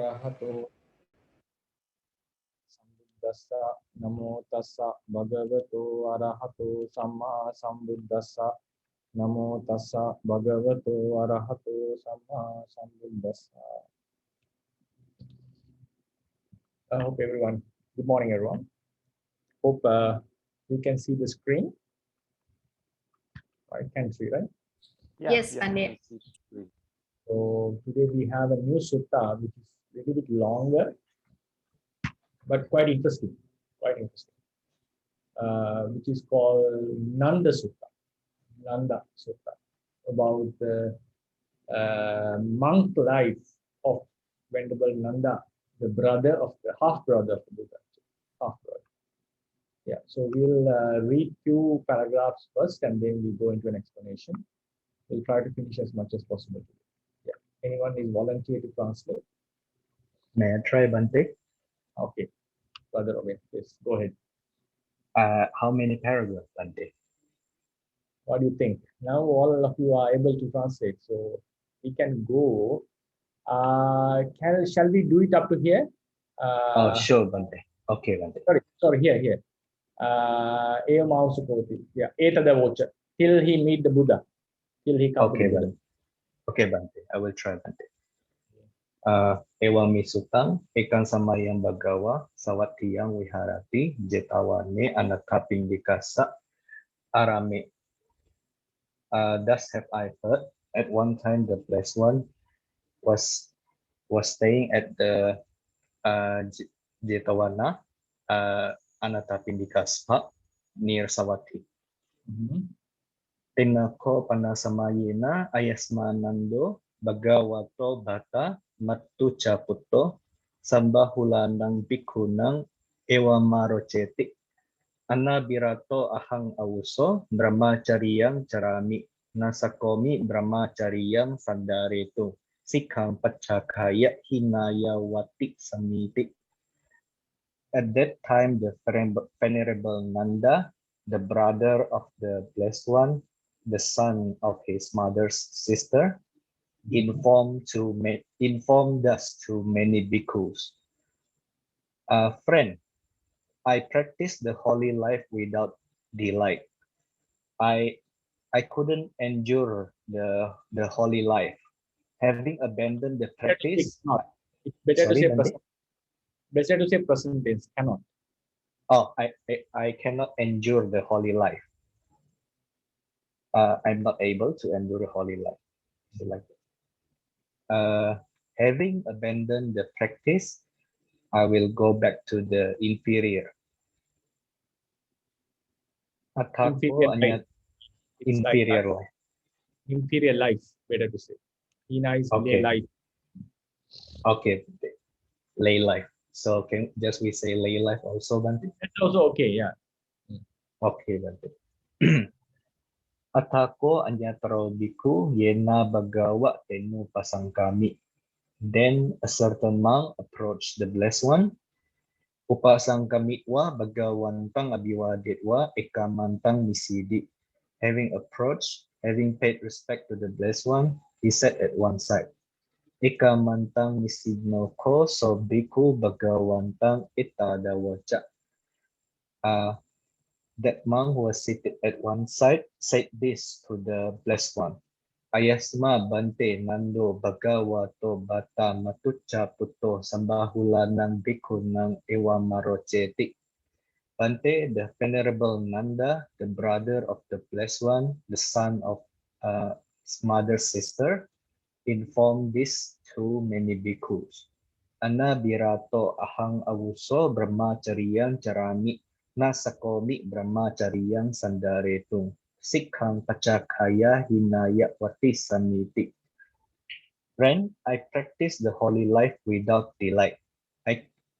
Arahato Sambuddhassa Namo Tassa Bhagavato Arahato Samma Sambuddhassa Namo Tassa Bhagavato Arahato Samma Sambuddhassa. I hope everyone, good morning everyone. Hope you can see the screen. I can see, right? Yeah, Yes, Bhante. So today we have a new sutta which is a little bit longer, but quite interesting, which is called Nandasuttaṃ, Nanda Sutta, about the monk life of Venerable Nanda, the brother of the half brother of the Buddha, half brother. Yeah, so we'll read few paragraphs first, and then we go into an explanation. We'll try to finish as much as possible today. Yeah, anyone is volunteer to translate? May I try, Bhante? Okay, brother, okay, please go ahead. How many paragraphs, Bhante? What do you think? Now all of you are able to translate, so we can go. Shall we do it up to here? Oh, sure, Bhante. Okay, Bhante. Sorry, here. Eva Mausukoti. Yeah, Etadavocha. Till he meet the Buddha. Till he come to the Buddha. Okay, Bhante. I will try, Bhante. Ewa misutang ikan samayang bagawa sawatiyang wiharati jetawane anakaping dikasa arame. Thus have I heard. At one time, the blessed one was staying at the Jetawana Anatapindikaspa near Sawati. Tinako panasamayena ayasmanando bagawato bata matu caputo sambahulanang bikunang ewa maroceti anabirato ahang awuso brahmacariyang carami nasakomi brahmacariyang sandaretu sikhang pacakaya hinayawati samiti. At that time, the Venerable Nanda, the brother of the Blessed One, the son of his mother's sister, informed us to many bhikkhus. Friend, I practice the holy life without delight. I couldn't endure the holy life. Having abandoned the practice, it's better to say present tense, cannot. Oh, I cannot endure the holy life. I'm not able to endure a holy life. So like that. Having abandoned the practice, I will go back to the inferior. Inferior life. Inferior life, better to say. Hina is Okay. lay life. Okay, lay life. So can just we say lay life also, Bhante? That's also okay, yeah. Okay, Bhante. Atako anyatro biku yena bagawa tenu pasangkami. Then a certain monk approached the Blessed One. Upasangkamitwa bagawantang abiwaditwa ekamantang misidi. Having approached, having paid respect to the Blessed One, he sat at one side. Ekamantang misigno ko so biku bagawantang itadawacha. That monk who was seated at one side said this to the Blessed One. Ayasma Bhante Nando Bhagavato Bata Matucha Puto Sambahula Nang Bhikkhu Nang Ewa Maroceti. Bhante, the Venerable Nanda, the brother of the Blessed One, the son of his mother's sister, informed this to many bhikkhus. Ana birato ahang awuso brahmacariyang carami nasakomi brahmacariyang sandaretung. Sikhang pacakaya hinaya wati samiti. Friend, I practice the holy life without delight.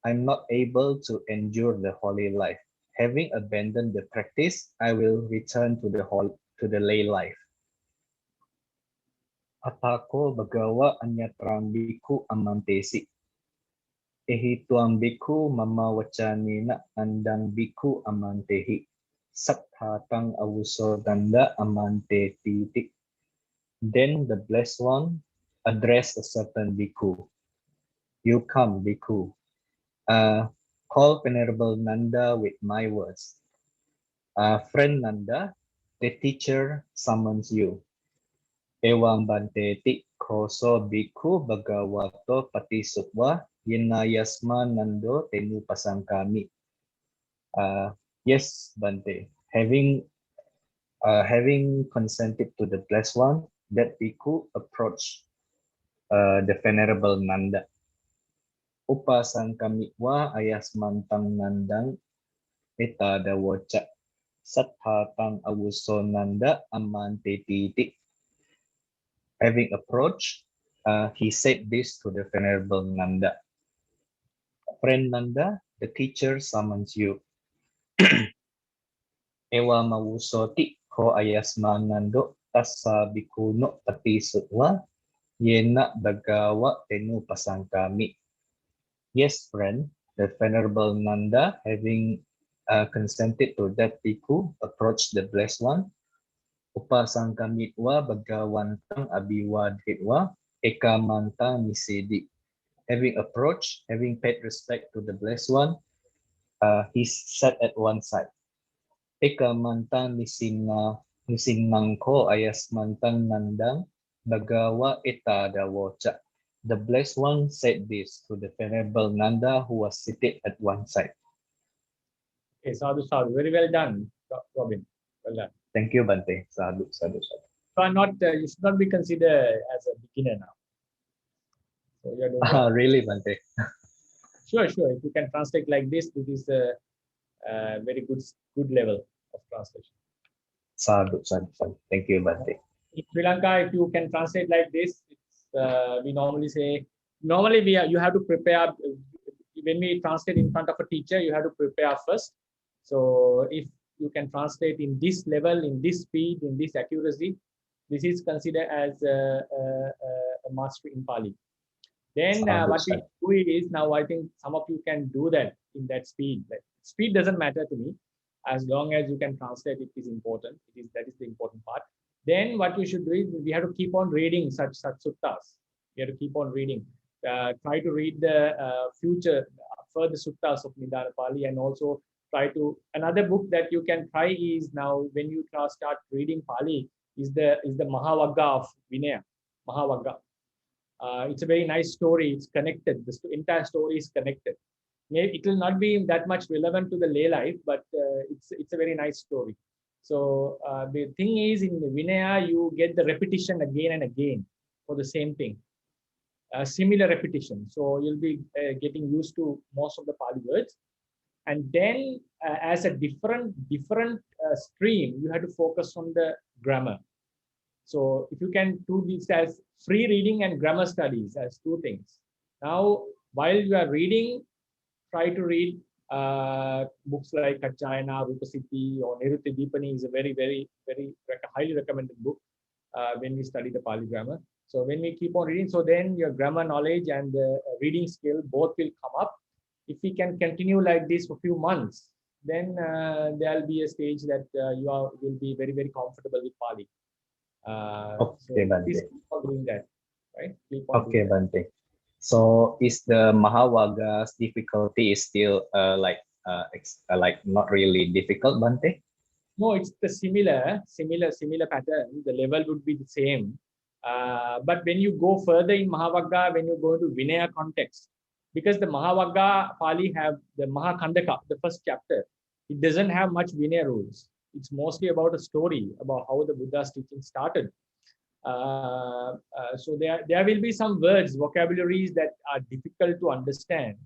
I'm not able to endure the holy life. Having abandoned the practice, I will return to the lay life. Atako bagawa anyatrang biku amantesi. Ehituang biku mamawachanina andang biku amantehi. Sakhatang awuso danda amante titik. Then the Blessed One addressed a certain bhikkhu. You come, Bhikkhu. Call Venerable Nanda with my words. Friend Nanda, the teacher summons you. Ewang Bhante Tikhoso Bhikkhu Bhagavato Patisutva Yinayasma Nando Tenu Pasangkami. Yes, Bhante. Having consented to the blessed one, that Bhikkhu approached the Venerable Nanda. Upasangkamiwa ayasmantang nandang itada waca sathatang awuso nanda amante titi. Having approached, he said this to the Venerable Nanda. Friend Nanda, the teacher summons you. Ewa mawusoti ko ayasma nando tassa bikuno patisutwa yena bagawa tenu pasangkami. Yes, friend, the Venerable Nanda, having consented to that bhikkhu, approached the blessed one. Upasangkamitwa bagawantang abiwadhitwa ekamantang nisedi. Having approached, having paid respect to the blessed one, he sat at one side. Ekamantang nisinangko ayasmantang nandang bagawa etada woca. The blessed one said this to the Venerable Nanda, who was seated at one side. Okay, sadhu, sadhu. Very well done, Robin. Well done. Thank you, Bhante. Sadhu, sadhu, sadhu. So you should not be considered as a beginner now. So you're doing well. Really, Bhante? Sure. If you can translate like this, it is a very good level of translation. Sadhu, sadhu, sadhu. Thank you, Bhante. In Sri Lanka, if you can translate like this, we normally say, you have to prepare. When we translate in front of a teacher, you have to prepare first. So if you can translate in this level, in this speed, in this accuracy, this is considered as a mastery in Pāli. Then what we do is, now I think some of you can do that in that speed. Like, speed doesn't matter to me, as long as you can translate. It is important. That is the important part. Then what we should do is we have to keep on reading such suttas. We have to keep on reading. Try to read the further suttas of Nidana Pāli, and also try to. Another book that you can try is, now when you start reading Pāli, is the Mahabhagava of Vinaya. Mahabhagava. It's a very nice story. It's connected. The entire story is connected. Maybe it will not be that much relevant to the lay life, but it's a very nice story. So the thing is, in Vinaya, you get the repetition again and again for the same thing, similar repetition. So you'll be getting used to most of the Pāli words. And then as a different stream, you have to focus on the grammar. So if you can do this as free reading and grammar studies as two things. Now, while you are reading, try to read books like Kachayana, Rupasiddhi, or Nirutti Dipani is a very, very, very highly recommended book when we study the Pāli grammar. So when we keep on reading, so then your grammar knowledge and the reading skill both will come up. If we can continue like this for a few months, then there will be a stage that will be very, very comfortable with Pāli. Okay, Bhante. Please keep on doing that, right? Okay, Bhante. So is the Mahavaga's difficulty is still like not really difficult, Bhante? No, it's the similar pattern. The level would be the same. But when you go further in Mahavagga, when you go to Vinaya context, because the Mahavagga Pāli have the Mahakandaka, the first chapter, it doesn't have much Vinaya rules. It's mostly about a story about how the Buddha's teaching started. So there will be some words, vocabularies that are difficult to understand.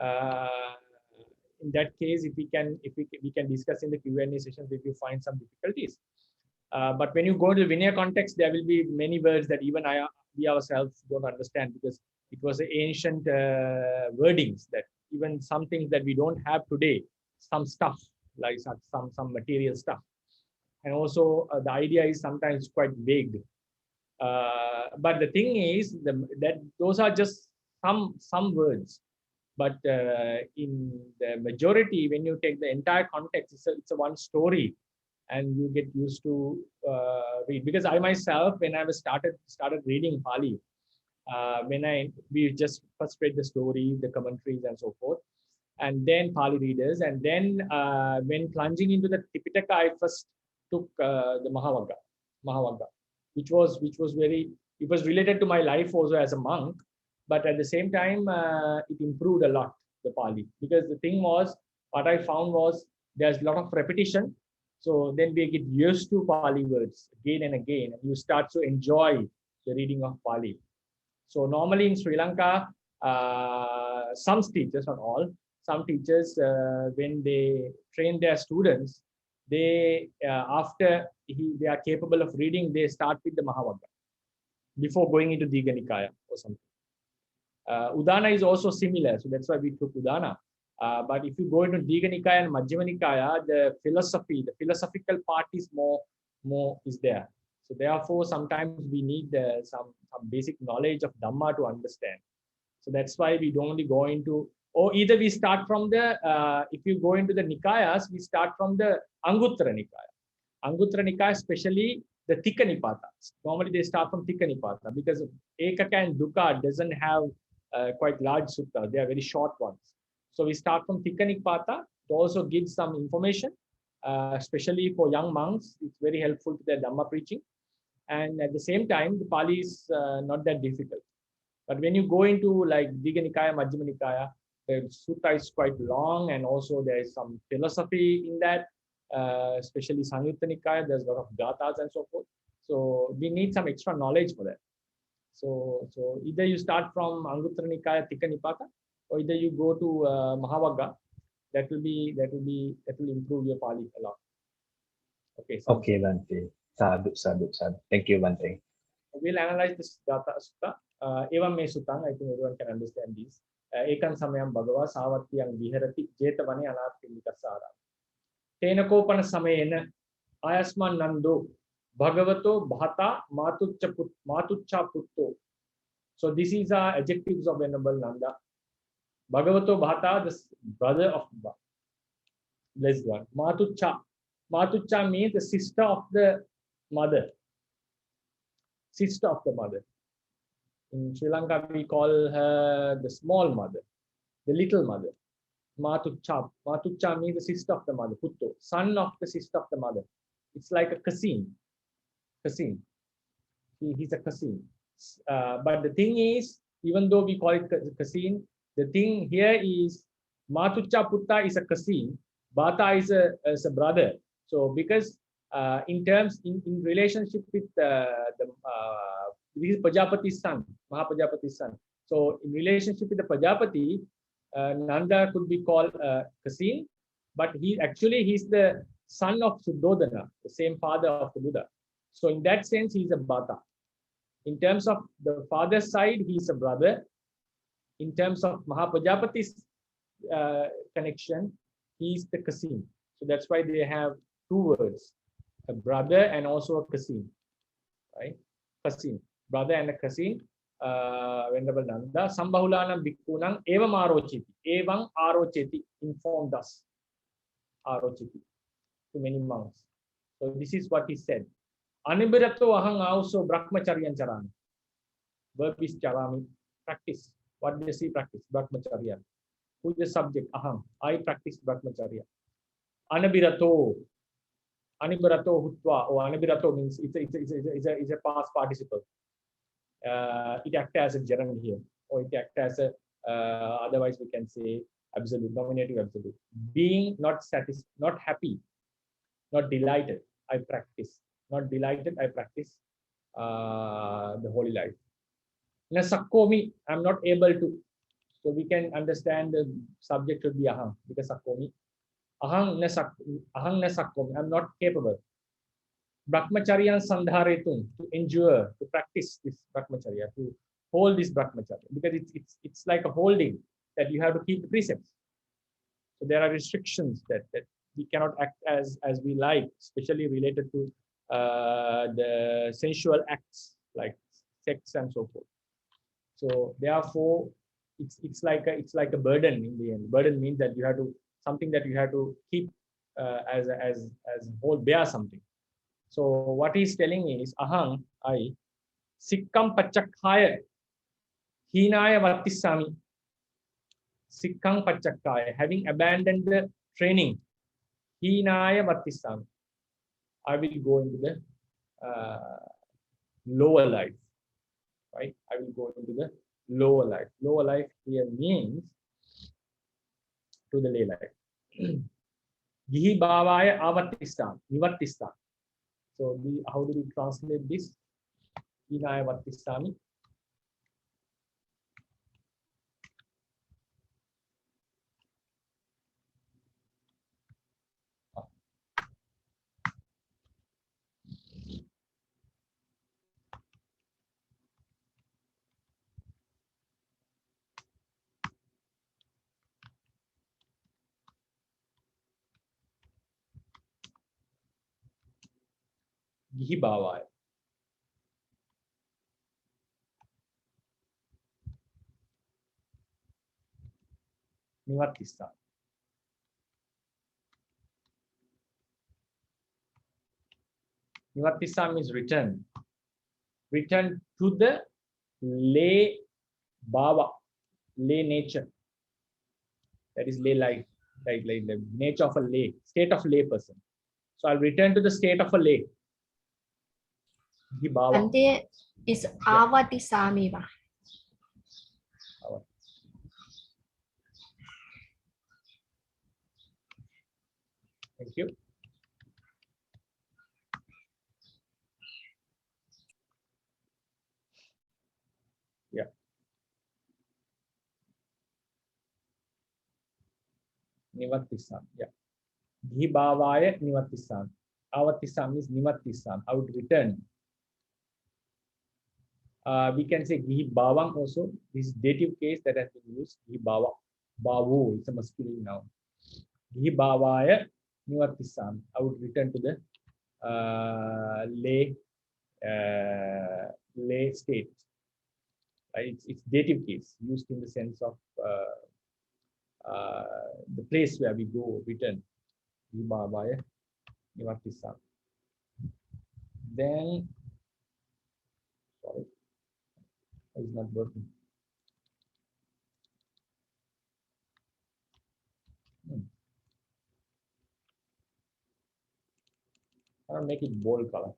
In that case, if we can discuss in the Q&A sessions if you find some difficulties. But when you go to the Vinaya context, there will be many words that even we ourselves don't understand, because it was ancient wordings, that even some things that we don't have today, some stuff like some material stuff. And also the idea is sometimes quite vague. But the thing is that those are just some words. But in the majority, when you take the entire context, it's a one story, and you get used to read. Because I myself, when I was started reading Pāli, We just first read the story, the commentaries, and so forth, and then Pali readers, and then when plunging into the Tipitaka, I first took the Mahabhagava, which was very, it was related to my life also as a monk, but at the same time it improved a lot, the Pali, because the thing was, what I found was there's a lot of repetition. So then we get used to Pali words again and again, and you start to enjoy the reading of Pali. So normally in Sri Lanka, some teachers, not all, some teachers, when they train their students, they after they are capable of reading, they start with the Mahabhagava before going into Digha Nikaya or something. Udāna is also similar, so that's why we took Udāna. But if you go into Digha Nikaya and Majjhima Nikaya, the philosophical part is more is there. So therefore, sometimes we need some basic knowledge of Dhamma to understand. So that's why we don't only go into, or either we start from the, if you go into the Nikayas, we start from the Anguttara Nikaya. Anguttara Nikaya, especially the Tikka Nipata. Normally they start from Tikka Nipata because Ekaka and Dukkha doesn't have quite large sutta. They are very short ones. So we start from Tikka Nipata to also give some information, especially for young monks. It's very helpful to their Dhamma preaching. And at the same time, the Pali is not that difficult. But when you go into like Digha Nikaya, Majjhima Nikaya, the sutta is quite long, and also there is some philosophy in that, especially Samyutta Nikaya, there's a lot of gathas and so forth. So we need some extra knowledge for that. So either you start from Anguttara Nikaya, Tikka Nipata, or either you go to Mahabhagava. That will improve your Pali a lot. Okay. So Okay, Bhante. Sadhu. Thank you, Bhante. we'll analyze this Gatha Sutta. Evam me sutang, I think everyone can understand this. Ekan samayam bhagava savatyang viharati jetavane anarthindika sara. Tenakopana samayena ayasman nando bhagavato bhata matucha putto. So this is adjectives of Venerable Nanda. Bhagavato bhata, the brother of blessed one. Matucha means the sister of the mother. Sister of the mother. In Sri Lanka, we call her the small mother, the little mother. Matucha. Matucha means the sister of the mother. Putto, son of the sister of the mother. It's like a cousin. He's a cousin. But the thing is, even though we call it cousin, the thing here is Matucha Putta is a cousin, Bhata is a brother. So because in relationship with this is Pajapati's son, Mahapajapati's son. So in relationship with the Pajapati, Nanda could be called cousin, but he's the son of Suddhodana, the same father of the Buddha. So in that sense, he's a Bhata. In terms of the father's side, he's a brother. In terms of Mahapajapati's connection, he's the cousin. So that's why they have two words, a brother and also a cousin, right? Cousin, brother and a cousin. Venerable Nanda, Sambahulanam Bhikkунam evam arocheti, informed us. Arocheti, to many monks. So this is what he said. Anibirato ahang also brahmacharyan charami. Verb is charami, practice. What does he practice? Brahmacharya. Who is the subject? Aham. I practice brahmacharya. Anibirato hutva, or anibirato means it's a past participle. It acts as a gerund here, or it acts as a otherwise we can say absolute, nominative absolute. Being not satisfied, not happy, not delighted, I practice. Not delighted, I practice the holy life. Sakkomi, I'm not able to. So we can understand the subject should be aham, because sakkomi. Ahang na sakkomi, I'm not capable. Brahmacharya sandharetum, to endure, to practice this brahmacharya, to hold this brahmacharya, because it's like a holding that you have to keep the precepts. So there are restrictions that we cannot act as we like, especially related to the sensual acts like sex and so forth. So therefore, it's like a burden in the end. Burden means that you have to something that you have to keep as hold bear something. So what he's telling is ahang, I sikkam pachakhaya Hinaya Vattisami. Sikkang Pachakkaya. Having abandoned the training. Hinaya Vattisami. I will go into the lower life. Right? I will go into the lower life. Lower life here means to the lay life. Gihi Bhavaya Avattistam. Nivattistam. So how do we translate this? Hinaya Vattistami. Gihi Bhavaya. Nivattistam. Nivattistam is return. Return to the lay bhava, lay nature. That is lay life, like the nature of a lay, state of lay person. So I'll return to the state of a lay. Bhava. Bhante is Avatisami ba? Thank you. Yeah. Nivattisam. Yeah. Bhavaya Nivattisam. Avattisam is Nivattisam. I would return. We can say Gihi Bhavang also. This is dative case that has been used. Gihi Bhava. Bhavu is a masculine noun. Gihi Bhavaya Nivattisam. I would return to the lay state. It's dative case used in the sense of the place where we go, return. Gihi Bhavaya Nivattisam. Then, sorry, it's not working. I'll make it bold color.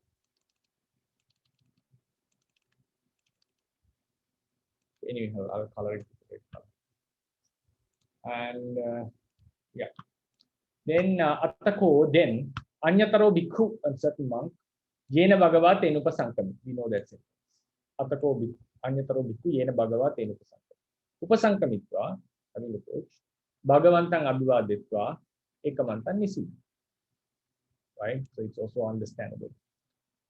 Anyway, I'll color it with red color. And yeah. Then Attako, then Anyataro Bhikkhu, a certain monk, Yena Bhagava Tenupasankami. We know that sentence. Attako Bhikkhu, Anyataro Bhikkhu, Yena Bhagava Tenupasankami. Upasankamitva, having approach, Bhagavantang Abhivaditva, Ekamantan Nisi. Right? So it's also understandable.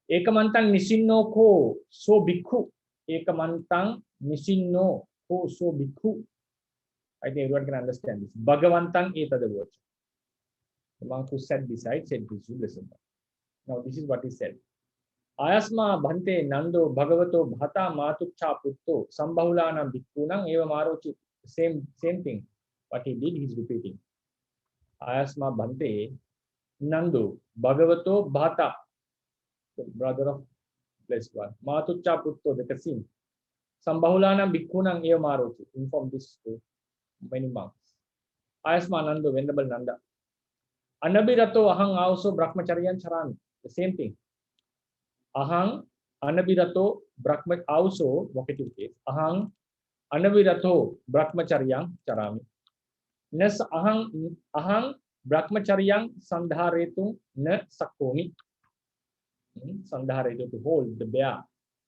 Ekamantang Nisinno ko so bhikkhu. Ekamantang Nisinno ko so bhikkhu. I think everyone can understand this. Bhagavantang etadavocha. The monk who sat beside said this, you listen. Now this is what he said. Ayasma Bhante Nando Bhagavato Bhata Matucha Putto Sambahulana Bhikkунang eva marochi. Same thing. What he did, he's repeating. Ayasma Bhante Nando Bhagavato Bhata, the brother of blessed one. Matucha Putto, the cousin. Sambahulana Bhikkунang eva marochi. Inform this to many monks. Ayasma Nando, Venerable Nanda. Anabhirato ahang also brahmacharyan charami. The same thing. Ahang anabhirato brahma also vocative case. Ahang anabhirato brahmacharyang charami. Nas ahang brahmacharyang sandharetu na sakomi. Sandharetu, to hold, the bear,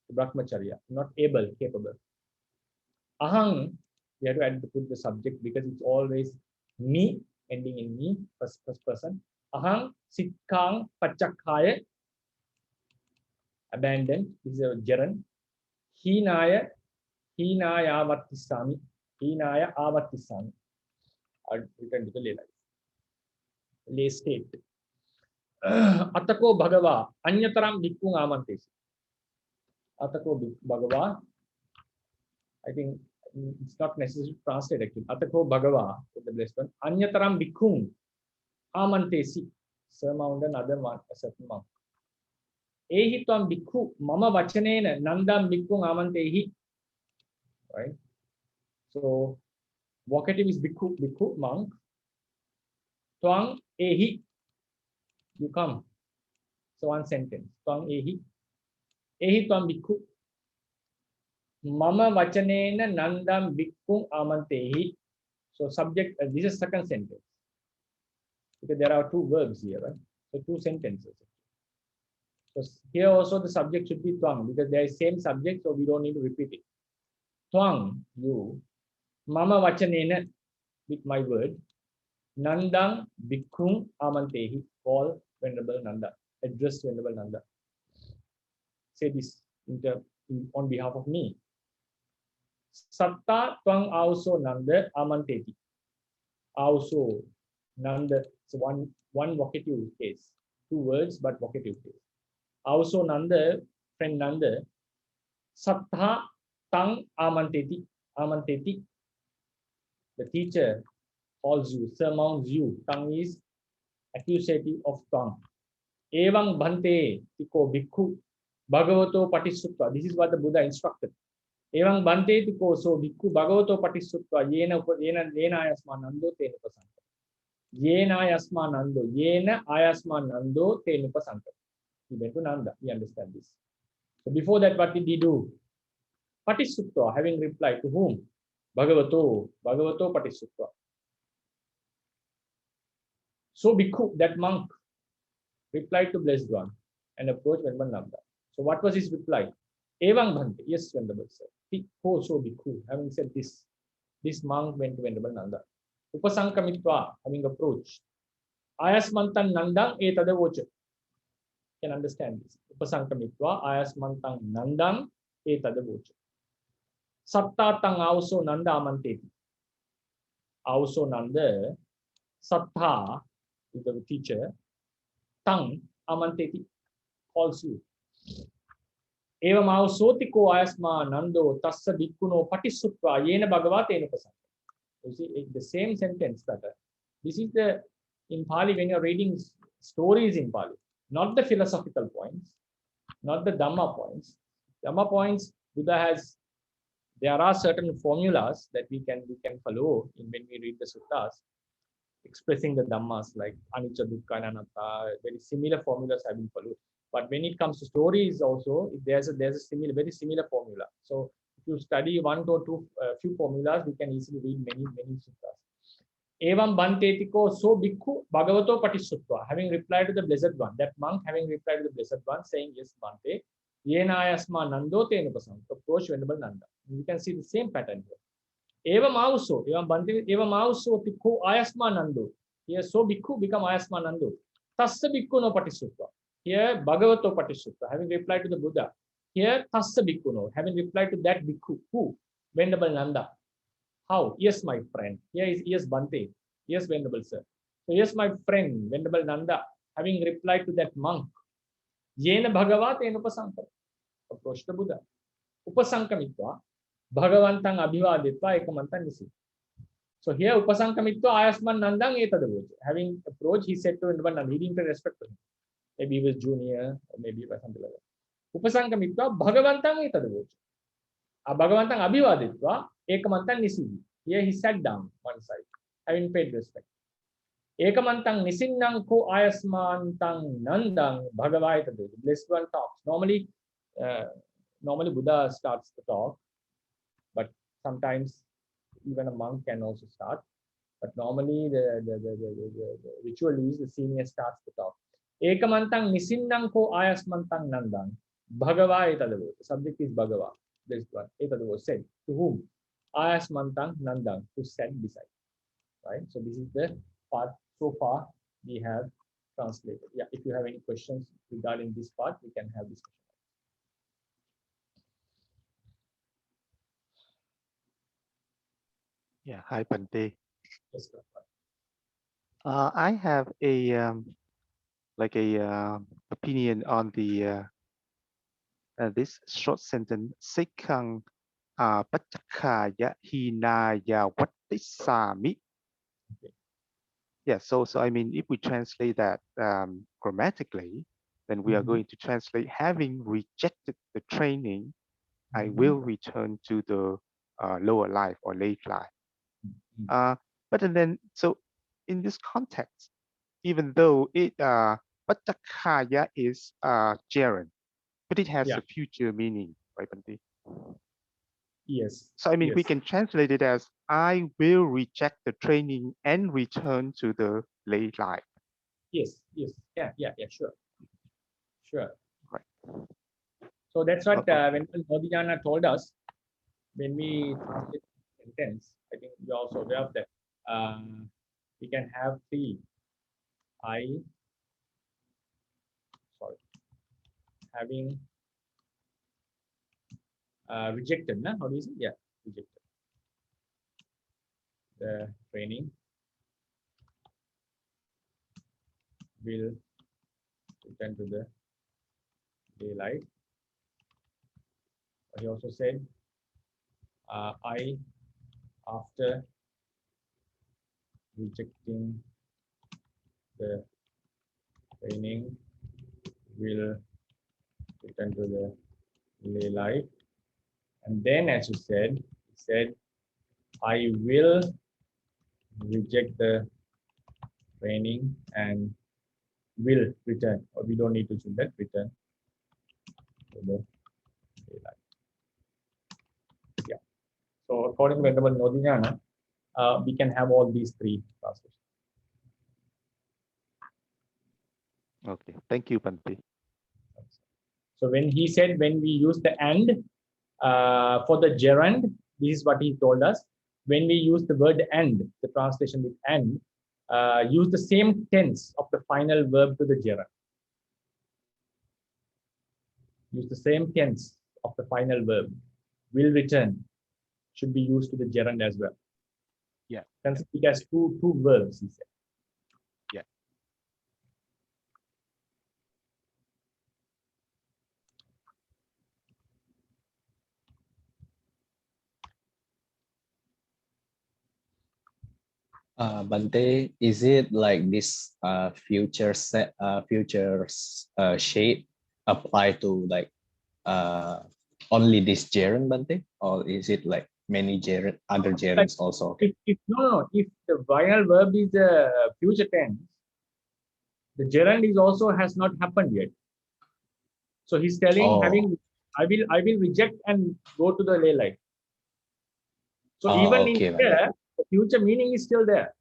the brahmacharya, not able, capable. Ahang, you have to put the subject because it's always me, ending in me, first person. Ahang sikkang pachakkaya, abandoned, is a gerund. Hinaya avattisami. Hinaya avattisami. I'll return to the lay life. Lay state. Atako Bhagava, Anyataram Bhikkhung Amantesi. Atako Bhagava, I think it's not necessary to translate actually. Atako Bhagava, the blessed one, Anyataram Bhikkhung Amantesi. Surmount another one, a certain monk. Ehitvam Bhikkhu Mama Vachanena Nandam Bhikkhung Amantehi. Right? So vocative is bhikkhu, bhikkhu, monk. Twang ehi, you come. So one sentence. Twang ehi. Ehi twang bhikkhu. Mama vachanena nandam bhikkhum amantehi. So subject, this is second sentence. Because there are two verbs here, right? So two sentences. So here also the subject should be twang because there is same subject, so we don't need to repeat it. Twang, you. Mama vachanena, with my word. Nandang bhikkhum amantehi. Call Venerable Nanda. Address Venerable Nanda. Say this on behalf of me. Satta twang also Nanda amanteti. Also Nanda. So one vocative case. Two words, but vocative case. Also Nanda, friend Nanda. Sattha tang amanteti. Amanteti. The teacher calls you, surmounts you. Tang is accusative of twang. Evang Bhante tiko bhikkhu bhagavato patissuttva. This is what the Buddha instructed. Evang Bhante tiko so bhikkhu bhagavato patissuttva yena ayasma nando te nupasanta. Yena ayasma nando. Yena ayasma nando te nupasanta. He went to Nanda. We understand this. So before that, what did he do? Patissuttva, having replied to whom? Bhagavato patissuttva. So bhikkhu, that monk, replied to Blessed One and approached Venerable Nanda. So what was his reply? Evang Bhante, yes, Venerable Sir. Bhikkhu, so bhikkhu, having said this monk went to Venerable Nanda. Upasankamitva, having approached. Ayasmantan Nandang etadavocha. Can understand this. Upasankamitva, ayasmantan Nandang etadavocha. Sattatang also Nanda amanteti. Also Nanda, Sattha is the teacher. Tang amanteti calls you. Evam ausotiko ayasma nando tassa bhikkhuno patissuttva yena bhagavate nupasanta. You see, the same sentence that this is the in Pāli when you're reading stories in Pāli, not the philosophical points, not the Dhamma points. Dhamma points, Buddha has. There are certain formulas that we can follow in when we read the suttas, expressing the dhammas like anicca, dukkha, and anatta. Very similar formulas have been followed. But when it comes to stories, also there's a very similar formula. So if you study one or two few formulas, we can easily read many suttas. Evam Bhantetiko so bhikkhu bhagavato patissuttva, having replied to the Blessed One, that monk having replied to the Blessed One, saying, yes, Bhante, yena ayasma nando te nupasanta. Approach Venerable Nanda. You can see the same pattern here. Evam also bhikkhu ayasma nando. Here, so bhikkhu become ayasma nando. Tassa bhikkhu no patissuttva. Here, bhagavato patissuttva, having replied to the Buddha. Here, tassa bhikkhu no, having replied to that bhikkhu. Who? Venerable Nanda. How? Yes, my friend. Here is yes, Bhante. Yes, Venerable Sir. So, yes, my friend, Venerable Nanda, having replied to that monk. Yena bhagavate nupasanta. Approach the Buddha. Upasankamitva. Bhagavantang abhivaditva ekamantan nisi. So here Upasankamitva ayasman nandang etadavocha. Having approached, he said to Venerable Nanda, he didn't pay respect to him. Maybe he was junior, or maybe something like that. Upasankamitva bhagavantang etadavocha. Bhagavantang abhivaditva ekamantan nisi. Here he sat down one side, having paid respect. Ekamantang nisinnang ko ayasmantang nandang bhagavai etadavocha. Blessed One talks. Normally Buddha starts the talk, but sometimes even a monk can also start. But normally the ritual is the senior starts the talk. Ekamantang nisinnang ko ayasmantang nandang bhagava etadavo. The subject is Bhagava. This one etadavo said to whom? Ayasmantang nandang, who sat beside. Right. So this is the part so far we have translated. Yeah. If you have any questions regarding this part, we can have discussion. Yeah, hi Bhante. Yes, sir. I have a opinion on the this short sentence. Sekang pachakaya hinaya vatisami. Yeah, so I mean, if we translate that grammatically, then we are going to translate, having rejected the training, I will return to the lower life or late life. But then, so in this context, even though Pattakaya is gerund, but it has Yeah. a future meaning, right, Bhante? Yes. So I mean, we Yes. can translate it as I will reject the training and return to the late life. Yes. Yes. Yeah. Sure. Sure. Right. So that's what Okay. when Bodhisattva told us when we translate sentence. I think you're also aware of that. We can have three. Having rejected. Nah? How do you say? Yeah, rejected the training. Will return to the daylight. But he also said, I, after rejecting the training, will return to the lay life. And then, as you said, he said, I will reject the training and will return, or we don't need to choose that, return to the daylight. Yeah. So according to Venerable Bodhisattva, we can have all these three translations. Okay. Thank you, Bhante. So when he said, when we use the and for the gerund, this is what he told us. When we use the word and, the translation with and, use the same tense of the final verb to the gerund. Use the same tense of the final verb. Will return should be used to the gerund as well. Yeah. Consider it as two verbs, he said. Yeah. Bhante, is it like this future shape apply to like only this gerund, Bhante, or is it like many gerund, other gerunds also? Okay. No. If the final verb is the future tense, the gerund is also has not happened yet. So he's telling, having, I will reject and go to the lay life. So even Okay, in here, the future meaning is still there.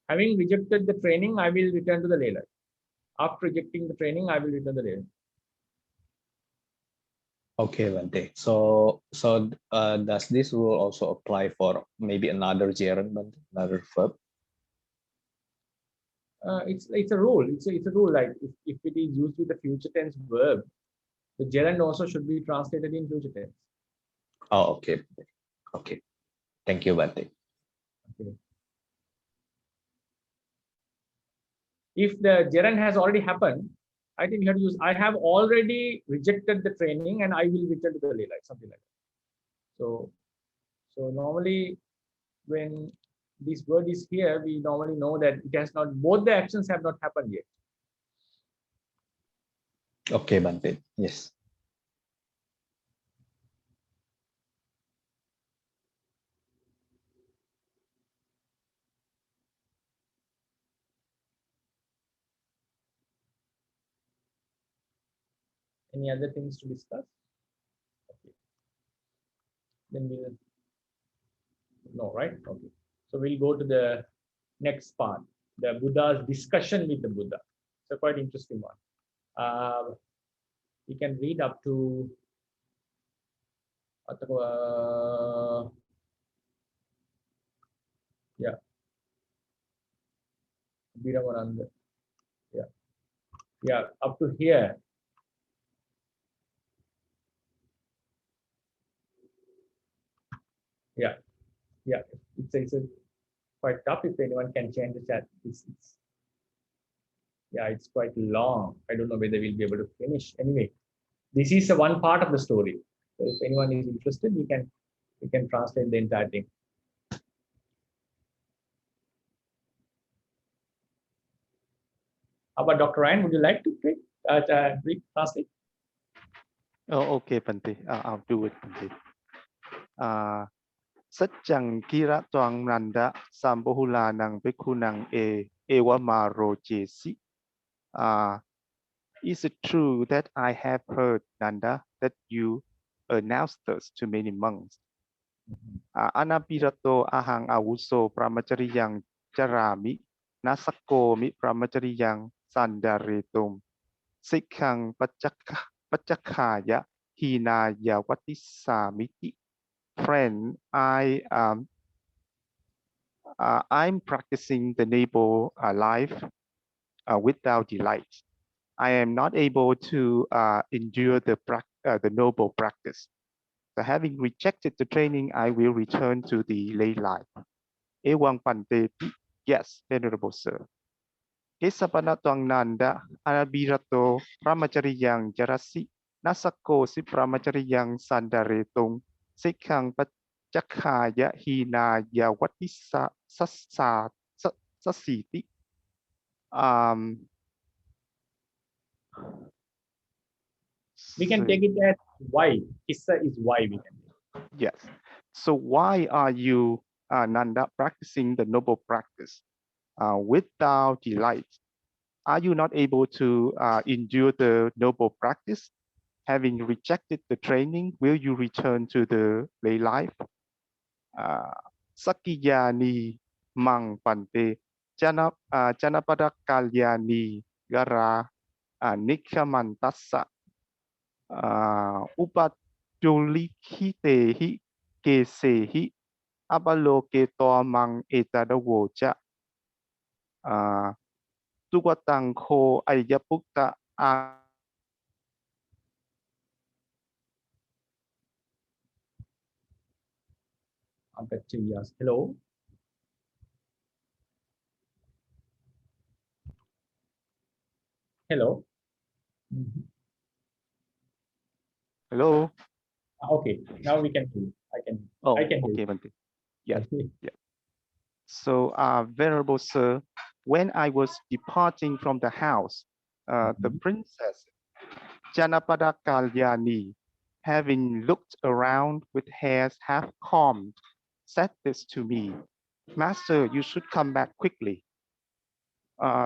Having rejected the training, I will return to the lay life. After rejecting the training, I will return to the lay life. Okay, Bhante. So does this rule also apply for maybe another gerund, Bhante, another verb? It's a rule. It's a rule. Like if it is used with the future tense verb, the gerund also should be translated in future tense. Oh, okay. Okay. Thank you, Bhante. Okay. If the gerund has already happened, I think you have to use, I have already rejected the training and I will return to the lay life, something like that. So normally when this word is here, we normally know that it has not, both the actions have not happened yet. Okay, Bhante. Yes. Any other things to discuss? Okay. Then we'll, no, right? Okay. So we'll go to the next part, the Buddha's discussion with the Buddha. It's a quite interesting one. We can read up to yeah, Viramananda. Yeah, up to here. Yeah, it's a quite tough. If anyone can change the chat, yeah, it's quite long. I don't know whether we'll be able to finish. Anyway, this is the one part of the story. So if anyone is interested, we can translate the entire thing. How about Dr. Ryan? Would you like to read translate? Oh, okay, Bhante. I'll do it, Bhante. สัจจังกิระตวังนันดะสัมปหุลานังภิกขุนังเอวมาโรเจสิ Is it true that I have heard, Nanda, that you announced this to many monks? Anapirato ahang awuso brahmachariyang jarami nasakomi brahmachariyang sandaretum sikhang pachakkaya hinaya vatisamiti. Friend, I'm practicing the noble life without delight. I am not able to endure the noble practice. So having rejected the training, I will return to the lay life. Ewang Bhante, yes, Venerable Sir. Kesapanatwang Nanda, Anabirato, Brahmachariyang Jarasi, Nasako si Brahmachariyang Sandaretong, Sikhang Pachakkaya Hinaya Watisa Sasiti. We can take it as why. Kissa is why we can. Yes. So why are you, Nanda, practicing the noble practice without delight? Are you not able to endure the noble practice? Having rejected the training, will you return to the lay life? Sakiyani mang pante janapada kalyani gara nikhamantassa upadulikitehi kesehi abaloke toamang etadawoja tugatang ko ayapukta Hello. Hello. Hello. Okay, now we can hear you. I can. Oh, I can hear okay, you. Bhante. Yes. Yeah. So, Venerable Sir, when I was departing from the house, the princess Janapada Kalyani, having looked around with hairs half combed, said this to me, Master, you should come back quickly.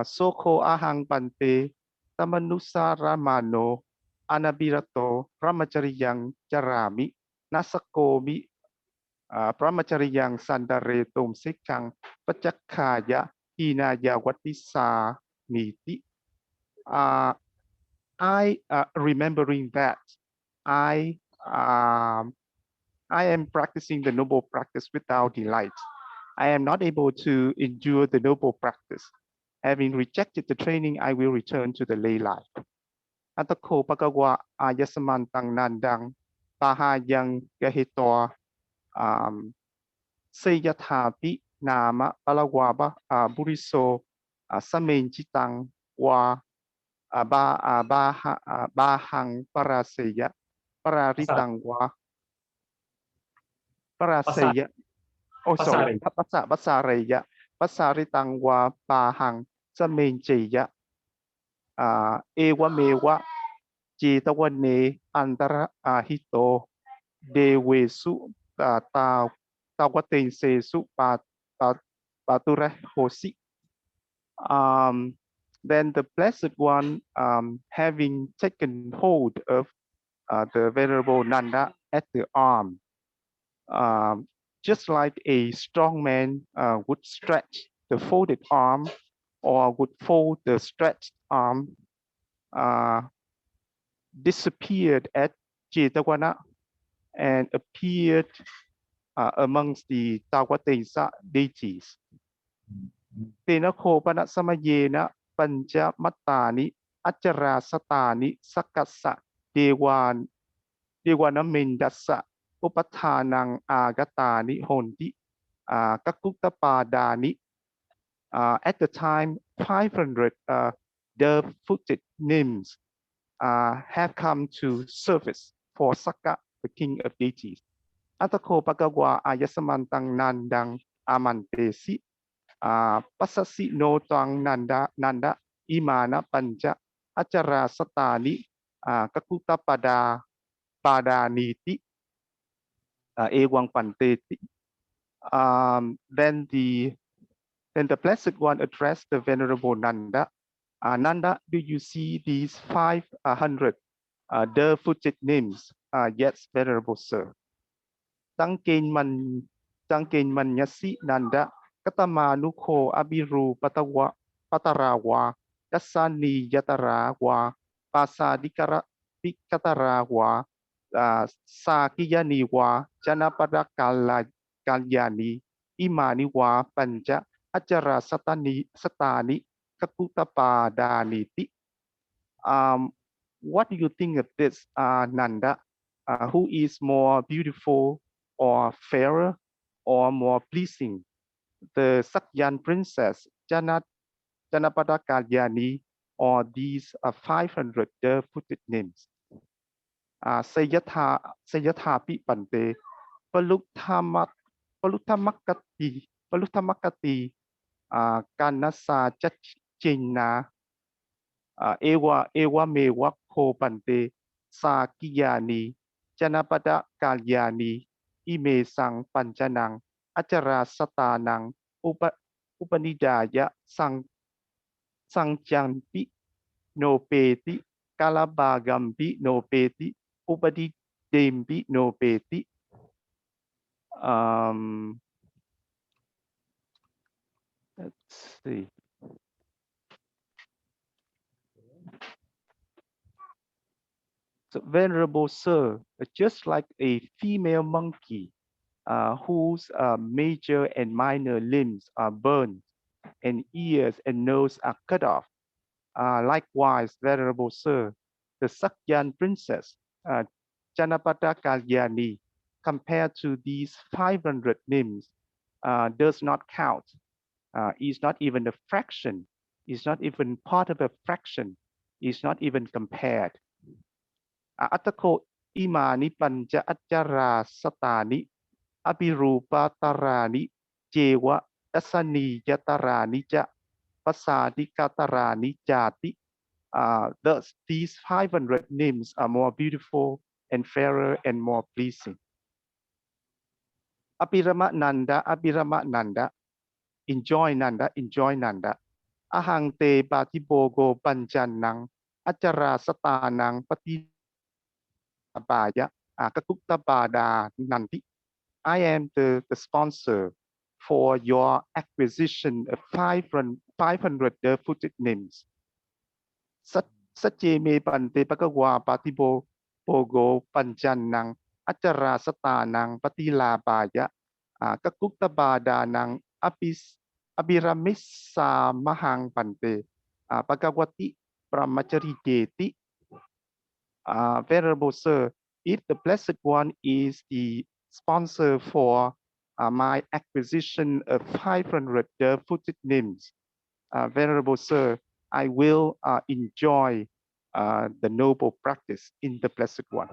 Soko ahang Bhante tamanusaramano anabirato brahmachariyang jarami nasakomi brahmachariyang sandaretum sikhang pachakkaya hinaya vatisa niti. I remembering that I am practicing the noble practice without delight. I am not able to endure the noble practice. Having rejected the training, I will return to the lay life. Atako pagawa ayasamantang nandang bahayang gahitoa seyathapi nama palawaba buriso samenjitang wa bahang paraseya pararitang wa paraseya. Oh, sorry. Pasareya pasaritang wa bahang samenjeya ewa mewa jetawane antara hito dewesu tawatensesu pature hosi. Then the Blessed One, having taken hold of the Venerable Nanda at the arm, just like a strong man would stretch the folded arm or would fold the stretched arm, disappeared at Jetawana and appeared amongst the Tawatensa deities. Tenako panasamayena Panja Matani Achara Satani Sakasa Dewana Mendasa Upathanang Agatani Honti Kakukta Padani. At the time, 500 dove-footed nymphs have come to service for Saka, the king of deities. Atako Bhagawa Ayasamantang Nandang Amantesi Pasasi no tang nanda imana panja acara satani kakuta pada niti. Ewang Panteti. Then the Blessed One addressed the Venerable Nanda. Nanda, do you see these 500 the-footed names? Yes, Venerable Sir. Tăng kênh man nhasi Nanda katama nukho abiru patarawa kasani yatarawa pasadikara dikatarawa sakiyaniwa janapada kalyani imaniwa panja ajara satani kakutapadaniti. What do you think of this, Nanda? Who is more beautiful or fairer or more pleasing? The Sakyan princess, Janapada Kalyani, or these 500 footed names? Sayathapi Bhante, Palutamakati, Kanasa Chachina, Ewa Mewa Ko Bhante, Sakiyani, Janapada Kalyani, Ime Sang Panjanang, Achara Satanang, Upanidaya Sangjanpi no peti, Kalabagampi no peti, Upadidempi no peti. Let's see. So, Venerable Sir, just like a female monkey whose major and minor limbs are burned and ears and nose are cut off. Likewise, Venerable Sir, the Sakyan princess, Janapada Kalyani, compared to these 500 names, does not count, is not even a fraction, is not even part of a fraction, is not even compared. Atako imani panja achara satani abirupa tarani jewa dasani yatarani ja pasadi katarani jati. Thus, these 500 names are more beautiful and fairer and more pleasing. Abhirama Nanda, enjoy Nanda, enjoy Nanda. Ahang te patibogo panjanang, achara satanang pati baya, kakukta bada nanti. I am the sponsor for your acquisition of 500 footed names. Sache me Bhante Bhagava Patibo Pogo Panjanang Achara Satanang Patilabaya Kakukta Badanang Abiramissa Mahang Bhante Bhagavati Brahmachari Jeti. Venerable Sir, if the Blessed One is the sponsor for my acquisition of 500 footed names, Venerable Sir, I will enjoy the noble practice in the Blessed One.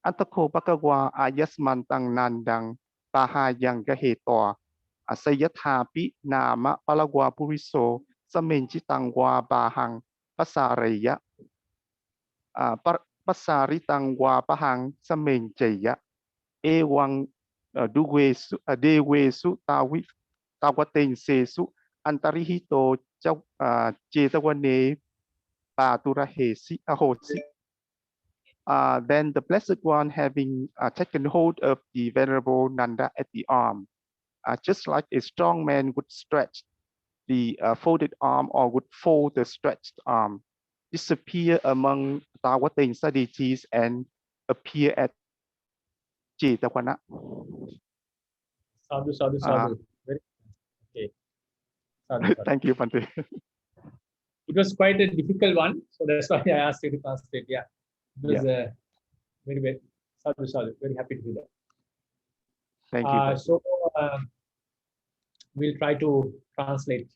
Antako Bhagava Ayasmantang Nandang Bahayang Gahetor Asayathapi Nama Palagwa Puriso Samenjitangwa Bahang Pasaraya Pasaritangwa Bahang Samenjaya Ewang Dewesu Tawaten Sesu Antarihito Jetawane Paturahesi Ahosi. Then the Blessed One, having taken hold of the Venerable Nanda at the arm, just like a strong man would stretch the folded arm or would fold the stretched arm, disappear among Tawatensa deities and appear at Jetawana. Sadhu, sadhu, sadhu. Very okay. Sadhu, sadhu. Thank you, Bhante. It was quite a difficult one, so that's why I asked you to translate. Yeah, it was very, very sadhu, sadhu. Very happy to do that. Thank you. So we'll try to translate,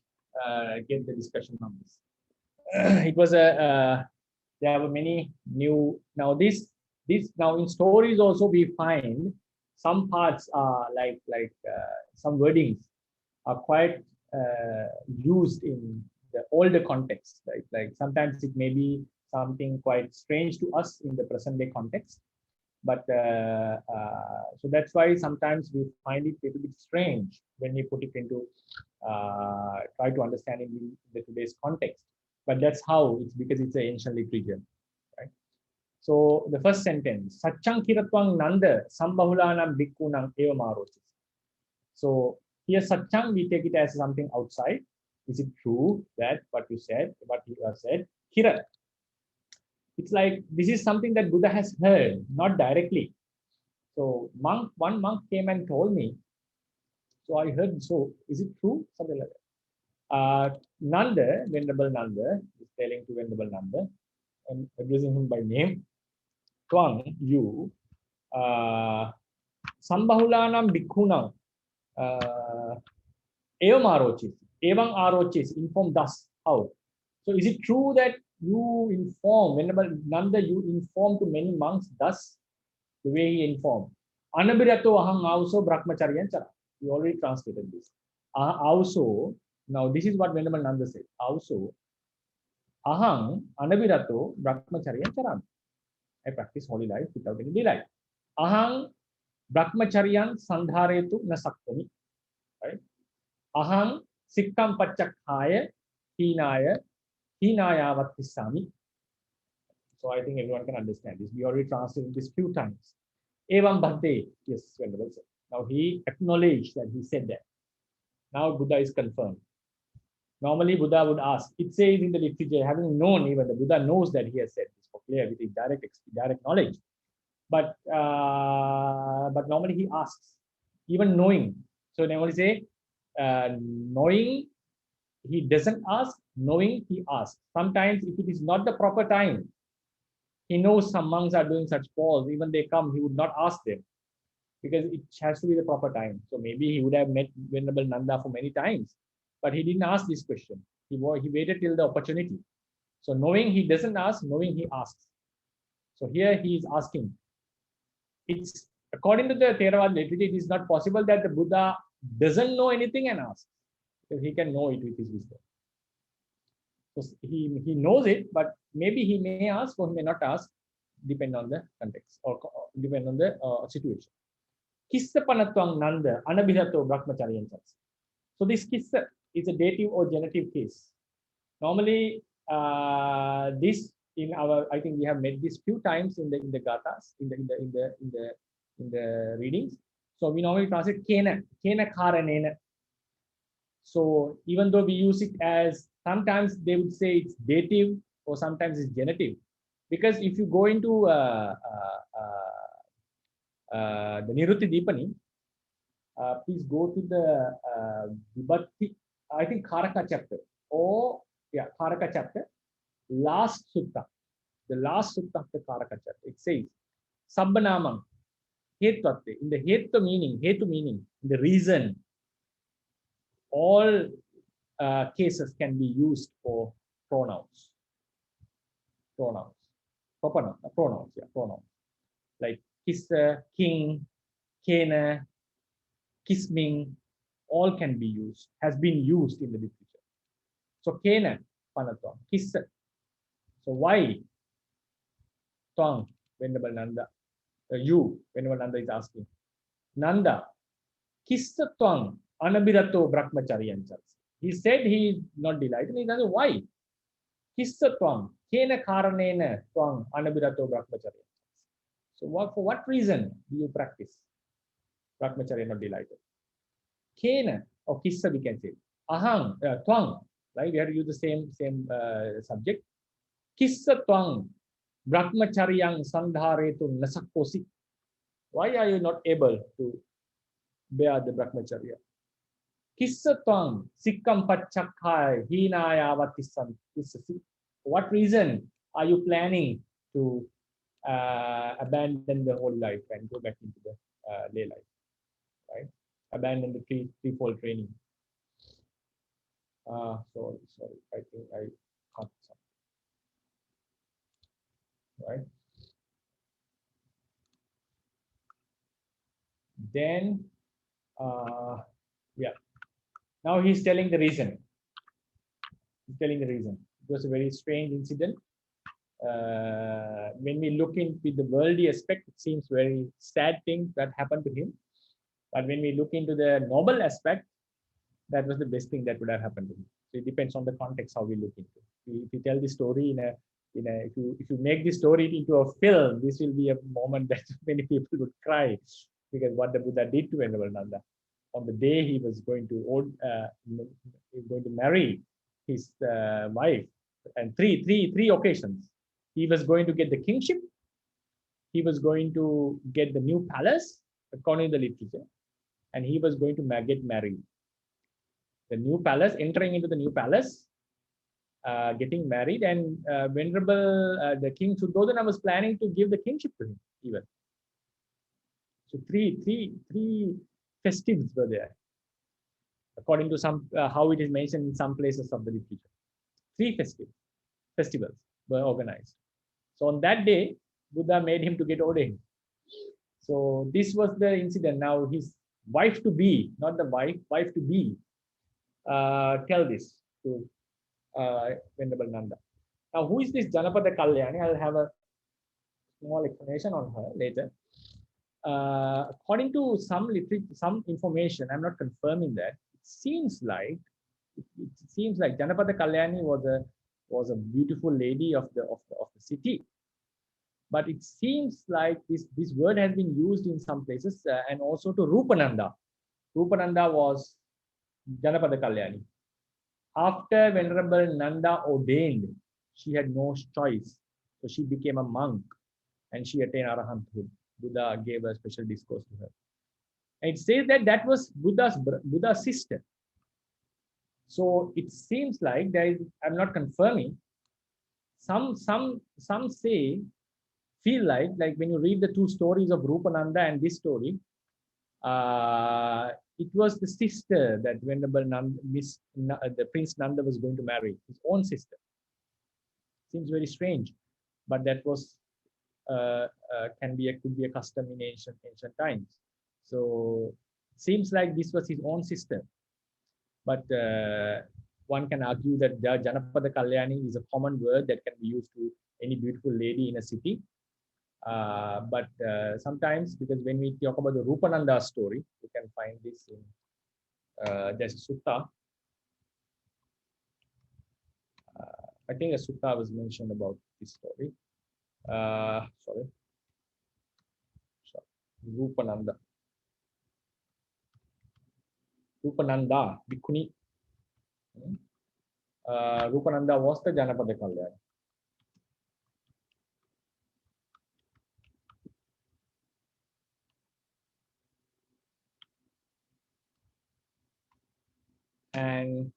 get the discussion on this. It was there were many new. Now this now in stories also we find some parts are like some wordings are quite used in the older context, right? Like sometimes it may be something quite strange to us in the present day context, But so that's why sometimes we find it a little bit strange when we put it into try to understand it in the today's context. But that's how it's, because it's an ancient literature, right? So the first sentence, Saccang kiratwang nanda sambahulanam bhikkунam evamarochis. So here Saccang, we take it as something outside. Is it true that what you said, what you have said? Kirat. It's like this is something that Buddha has heard, not directly. So one monk came and told me. So I heard, so is it true? Something like that. Nanda, Venerable Nanda, is telling to Venerable Nanda and addressing him by name. Twang, you, Sambahulanam bhikkунam evam arochis. Evam arochis, inform thus. How? So is it true that you inform, Venerable Nanda, you inform to many monks thus, the way he informed? Anabhirato ahang also brahmacharyan chara. We already translated this. Also, now this is what Venerable Nanda said. Also, ahang anabhirato brahmacharyan charam. I practice holy life without any delight. Ahang brahmacharyan sandharetu na sakkami. Right? Ahang sikkam pachakhaya hinaya hinayavattisami. So I think everyone can understand this. We already translated this few times. Evam Bhante, yes, Venerable sir. Now he acknowledged that he said that. Now Buddha is confirmed. Normally Buddha would ask, it says in the literature, having known, even the Buddha knows that he has said this for clear with his direct knowledge. But normally he asks, even knowing. So normally say, knowing, he doesn't ask, knowing, he asks. Sometimes if it is not the proper time, he knows some monks are doing such calls, even they come, he would not ask them, because it has to be the proper time. So maybe he would have met Venerable Nanda for many times, but he didn't ask this question. He waited till the opportunity. So knowing, he doesn't ask, knowing, he asks. So here he is asking. It's according to the Theravada literature, it is not possible that the Buddha doesn't know anything and asks, because he can know it with his wisdom. So he knows it, but maybe he may ask or he may not ask, depend on the context or depend on the situation. Kissa panatwang nanda anabhirato brahmacharyan. So this kissa is a dative or genitive case. Normally, this in our, I think we have made this few times in the gathas, in the readings. So we normally translate kena karanena. So even though we use it as, sometimes they would say it's dative or sometimes it's genitive, because if you go into the Nirutti Dipani, please go to the Vibhakti, I think Karaka chapter, or yeah, Karaka chapter, last sutta, the last sutta of the Karaka chapter. It says, Sabbanamam, Hetvatte, in the Hetu meaning, the reason, all cases can be used for pronouns. Proper pronouns, yeah, pronouns. Like kissa, king, kena, kisming, all can be used, has been used in the literature. So kena, panatwang, kissa. So why twang, Venerable Nanda? You, Venerable Nanda is asking. Nanda, kissa twang anabhirato brahmacharyan. He said he is not delighted. He doesn't know why. Kissa twang, kena karanena twang anabhirato brahmacharyan. So for what reason do you practice brahmacharya not delighted? Kena or kissa, we can say. Ahang, twang, right? We have to use the same subject. Kissa twang brahmacharyang sandharetu nasakkosi. Why are you not able to bear the brahmacharya? Kissa twang sikkam pachakhaya hinaya vatisam. What reason are you planning to abandon the whole life and go back into the lay life, right? Abandon the threefold training. Sorry, I think I cut something, right? Then, yeah. Now he's telling the reason. He's telling the reason. It was a very strange incident. when we look into the worldly aspect, it seems very sad thing that happened to him. But when we look into the noble aspect, that was the best thing that would have happened to him. So it depends on the context how we look into it. If you tell the story if you make the story into a film, this will be a moment that many people would cry, because what the Buddha did to Venerable Nanda on the day he was going to marry his wife, and three occasions. He was going to get the kingship. He was going to get the new palace, according to the literature, and he was going to get married. The new palace, entering into the new palace, getting married, and Venerable the King Suddhodana was planning to give the kingship to him even. So three festives were there, according to some how it is mentioned in some places of the literature. Three festivals were organized. So on that day, Buddha made him to get ordained. So this was the incident. Now his wife to be, not the wife to be, tell this to Venerable Nanda. Now, who is this Janapada Kalyani? I'll have a small explanation on her later. According to some literature, some information, I'm not confirming that. It seems like Janapada Kalyani was a beautiful lady of the city. But it seems like this word has been used in some places, and also to Rupananda. Rupananda was Janapada Kalyani. After Venerable Nanda ordained, she had no choice. So she became a monk and she attained Arahanthood. Buddha gave a special discourse to her. And it says that was Buddha's sister. So it seems like I'm not confirming. Some feel like when you read the two stories of Rupananda and this story, it was the sister that Venerable the Prince Nanda was going to marry, his own sister. Seems very strange, but that was could be a custom in ancient times. So it seems like this was his own sister. But one can argue that Janapada Kalyani is a common word that can be used to any beautiful lady in a city. But sometimes, because when we talk about the Rupananda story, you can find this in there's a sutta. I think a sutta was mentioned about this story. Sorry. Rupananda. Rupananda, Bhikkhuni. Rupananda was the Janapada Kalyani. And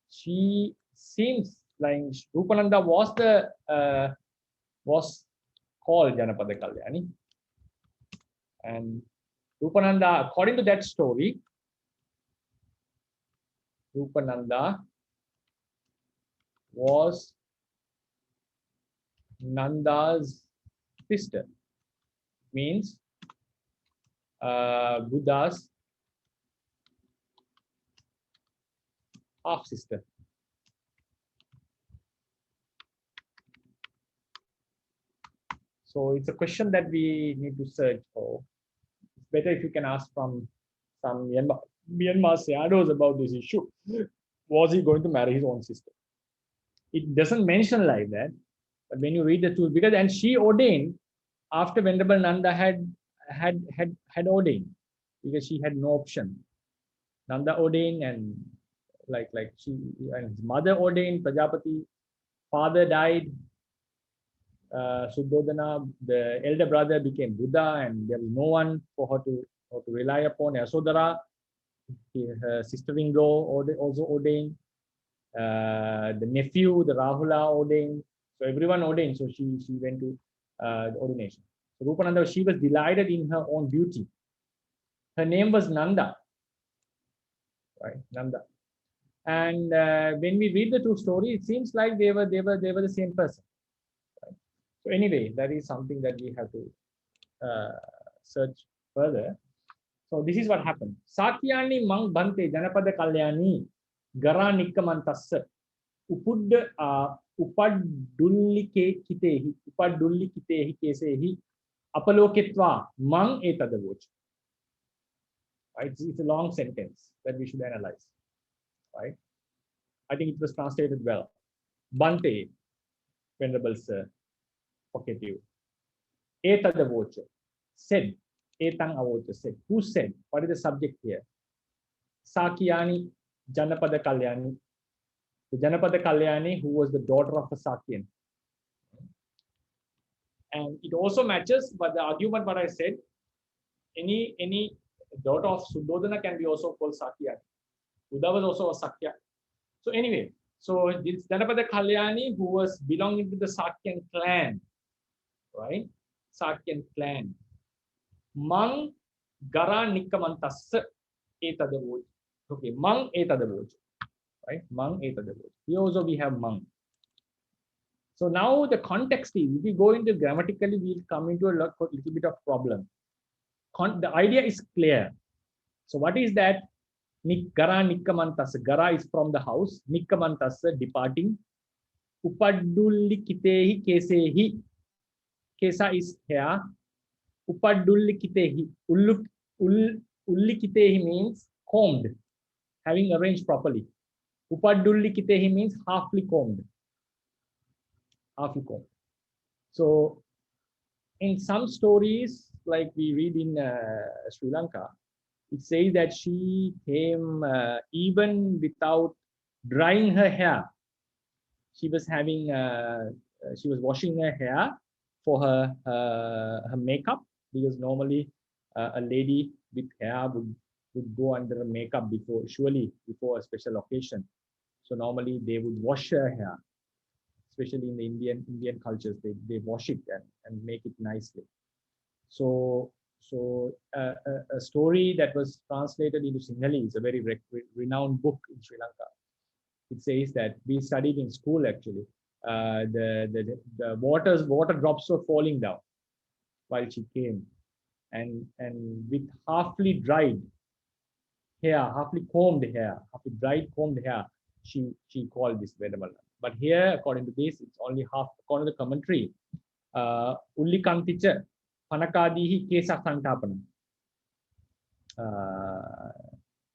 she seems like Rupananda was called Janapada Kalyani. And Rupananda, according to that story, Rupananda was Nanda's sister. Means Buddha's half sister. So it's a question that we need to search for. It's better if you can ask from some Myanmar shadows about this issue. Was he going to marry his own sister? It doesn't mention like that, but when you read the two, and she ordained after Venerable Nanda had ordained, because she had no option. Nanda ordained, and like she and his mother ordained, Prajapati, father died, Suddhodana, the elder brother, became Buddha, and there was no one for her to rely upon. Yasodhara, her sister-in-law, also ordained. The nephew, the Rahula, ordained. So everyone ordained. So she went to the ordination. So Rupananda, she was delighted in her own beauty. Her name was Nanda, right? Nanda. And when we read the two stories, it seems like they were the same person. Right? So anyway, that is something that we have to search further. So this is what happened. Satyani mang Bhante Janapada Kalyani Gara Nikkamantassa upaddullikitehi kesehi apalokitva mang etadavocha. Right? It's a long sentence that we should analyze. Right? I think it was translated well. Bhante, Venerable Sir, vocative. Etadavocha, said. Etang avocha, said. Who said? What is the subject here? Sakyani Janapada Kalyani. The Janapada Kalyani, who was the daughter of a Sakyan. And it also matches, but the argument what I said, any daughter of Suddhodana can be also called Sakyani. Uddhava was also a Sakya. So anyway, so this Janapada Kalyani, who was belonging to the Sakyan clan, right? Sakyan clan. Mang Gara Nikkamantas etadavocha. Okay, Mang etadavocha. Right? Mang etadavocha. Here also we have Mang. So now the context is, if we go into grammatically, we'll come into a little bit of problem. The idea is clear. So what is that? Gara Nikkamantas. Gara is from the house. Nikkamantas, departing. Upaddullikitehi kesehi. Kesa is here. Upaddullikitehi. Ullikitehi means combed, having arranged properly. Upaddullikitehi means halfly combed. Halfly combed. So in some stories, like we read in Sri Lanka, it says that she came even without drying her hair. She was having, she was washing her hair for her makeup, because normally a lady with hair would go under a makeup before a special occasion. So normally they would wash her hair, especially in the Indian cultures. They wash it and make it nicely. So a story that was translated into Sinhalese is a very renowned book in Sri Lanka. It says that we studied in school actually. The water drops were falling down while she came, and with halfly dried hair, halfly combed hair, halfly dried combed hair, she called this Venerable. But here, according to this, it's only half. According to the commentary, Ullikanticha Panakadihi Kesa Santapana.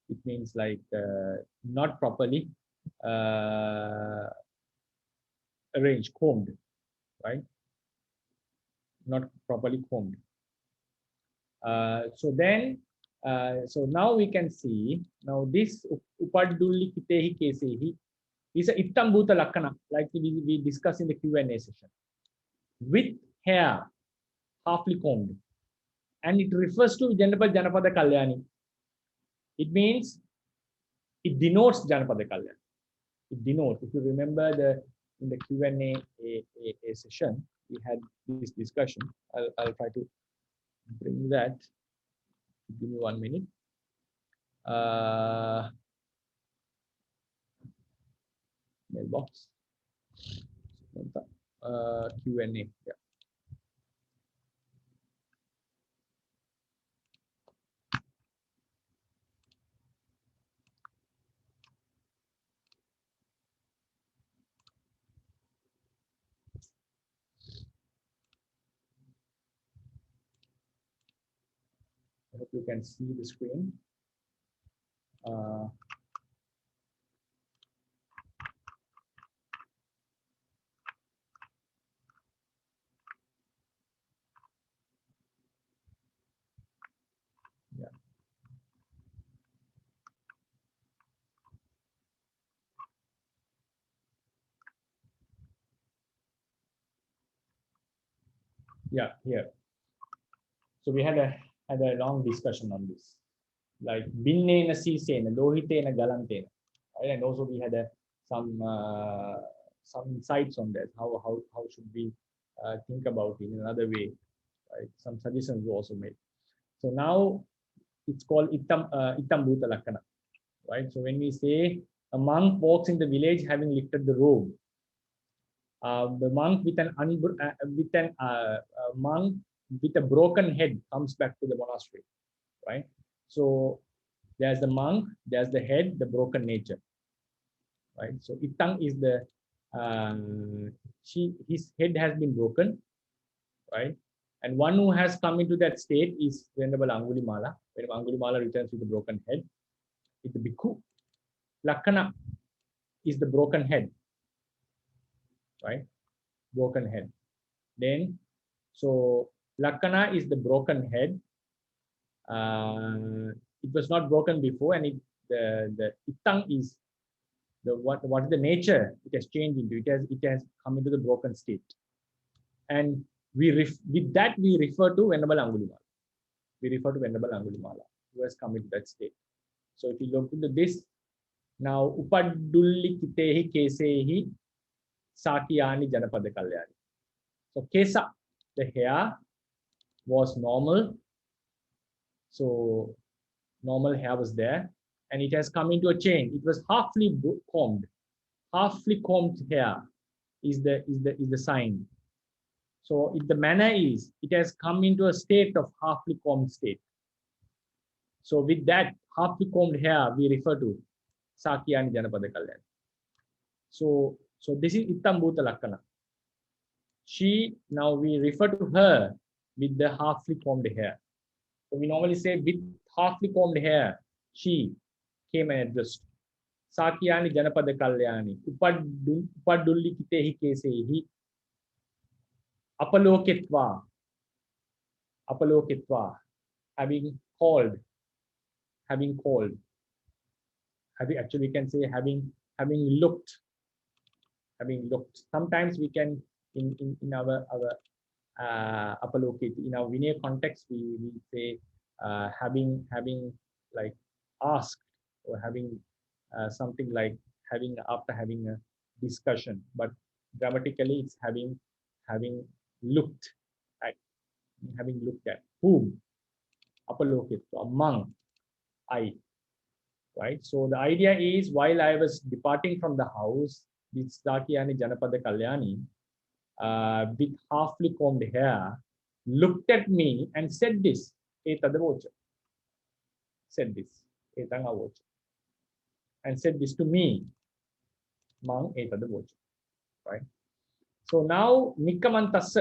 It means like not properly arranged, combed, right? Not properly combed. So now we can see, now this Upaddullikitehi kesehi is a Ittam Bhuta Lakkana, like we discussed in the Q&A session. With hair, halfly combed. And it refers to Janapada Kalyani. It means, it denotes Janapada Kalyani. It denotes, if you remember in the Q&A session, we had this discussion. I'll try to bring that. Give me 1 minute. Mailbox. Q&A. Yeah. I hope you can see the screen. Yeah. Yeah, here. So we had a long discussion on this, like binnena sisena lohitena galantena, right? And also we had some insights on that. How should we think about it in another way, right? Some suggestions were also made. So now it's called Ittam Bhuta Lakkana, right? So when we say a monk walks in the village having lifted the robe, the monk monk with a broken head comes back to the monastery, right? So there's the monk, there's the head, the broken nature, right? So Ittang is the his head has been broken, right? And one who has come into that state is Venerable Angulimala. When Angulimala returns with a broken head, it's the bhikkhu. Lakkana is the broken head, right? Broken head. Then, so Lakkana is the broken head. It was not broken before, and the Ittang is the what is the nature? It has changed into. It has come into the broken state, and with that we refer to Venerable Angulimala. We refer to Venerable Angulimala who has come into that state. So if you look into this now, Upadulli Kitehi Kesehi Sakyani Janapada Kalyani. So Kesa, the hair was normal. So normal hair was there, and it has come into a change. It was halfly combed. Halfly combed hair is the sign. So if the manner is, it has come into a state of halfly combed state. So with that halfly combed hair, we refer to Sakyani Janapada Kalyani. So this is Ittang Bhuta Lakkana. She, now we refer to her with the halfly combed hair. So we normally say with halfly combed hair, she came and addressed. Sakyani Janapada Kalyani. Upadulli Kitehi Kesehi. Apalokitva. Apalokitva. Having called. Actually, we can say having looked. Sometimes we can in our apalokit, in our Vinaya context, we say having like asked, or having something like after having a discussion, but grammatically it's having looked at, whom, apalokit, among, I, right? So the idea is, while I was departing from the house, with Sakyani Janapada Kalyani, with halfly combed hair, looked at me and said this, etadavocha. Said this, etangavocha. And said this to me, mang etadavocha. Right? So now, Nikkamantas,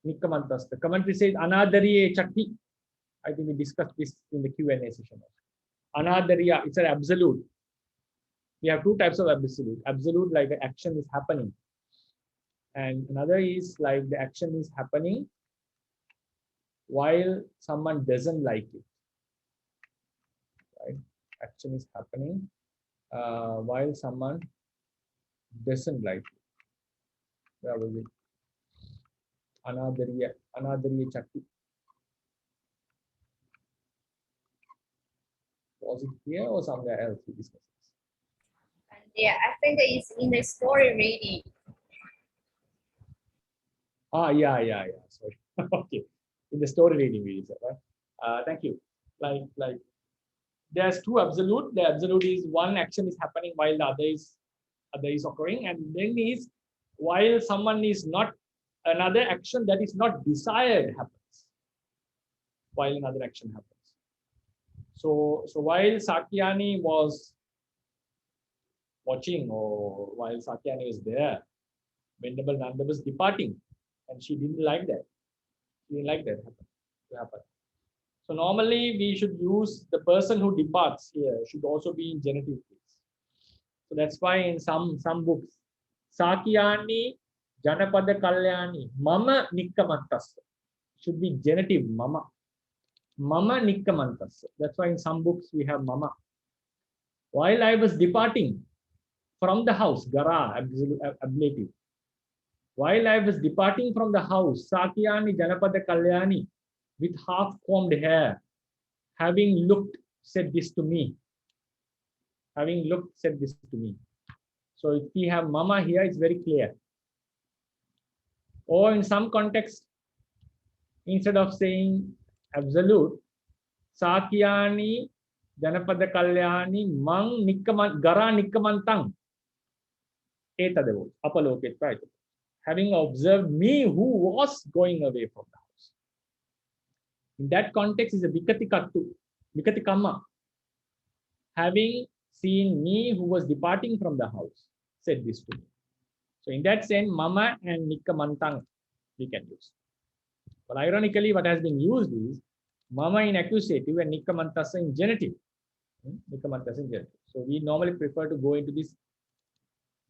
the commentary says, Anadariye Chakti. I think we discussed this in the Q&A session. Anadariya, it's an absolute. We have two types of absolute. Absolute, like the action is happening. And another is like the action is happening while someone doesn't like it. Right? Action is happening while someone doesn't like it. Where was it? Anadariya Chakti. Was it here or somewhere else we discussed this? Yeah, I think it's in the story reading. Yeah. Sorry. Okay. In the story reading we said, right? Thank you. Like there's two absolute. The absolute is one action is happening while the other is occurring, and then is while someone is not, another action that is not desired happens while another action happens. So while Sakyani was watching, or while Sakyani was there, Venerable Nanda was departing, and she didn't like that. She didn't like that to happen. So normally we should use the person who departs here should also be in genitive case. So that's why in some books, Sakyani Janapada Kalyani Mama Nikkamantas should be genitive Mama. Mama Nikkamantas. That's why in some books we have Mama. While I was departing from the house, Gara, ablative. While I was departing from the house, Sakyani Janapada Kalyani, with half-combed hair, having looked, said this to me. Having looked, said this to me. So if we have Mama here, it's very clear. Or in some context, instead of saying absolute, Sakyani Janapada Kalyani Mang Gara Nikkamantang Etadevo Apalokit, right? Having observed me who was going away from the house. In that context is a Vikati Kattu, Vikati Kamma. Having seeing me who was departing from the house, said this to me. So in that sense, mama and nikkamantang we can use. But ironically, what has been used is mama in accusative and nikkamantasa in genitive. Nikkamantasa in genitive. So we normally prefer to go into this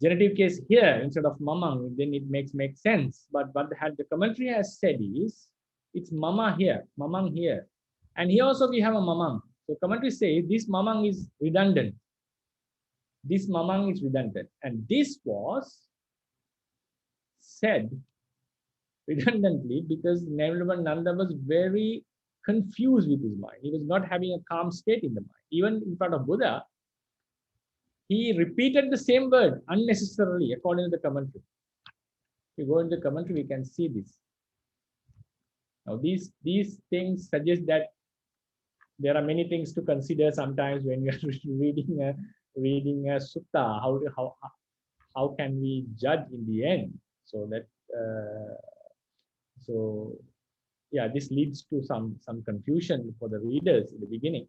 genitive case here instead of mamang, then it makes sense. But what the commentary has said is it's mama here, mamang here. And here also we have a mamang. So commentary says this mamang is redundant. This mamang is redundant. And this was said redundantly because Nanda was very confused with his mind. He was not having a calm state in the mind. Even in front of Buddha, he repeated the same word unnecessarily according to the commentary. If you go into the commentary, we can see this. Now these things suggest that there are many things to consider sometimes when you are reading a sutta. How can we judge in the end? So that yeah, this leads to some confusion for the readers in the beginning.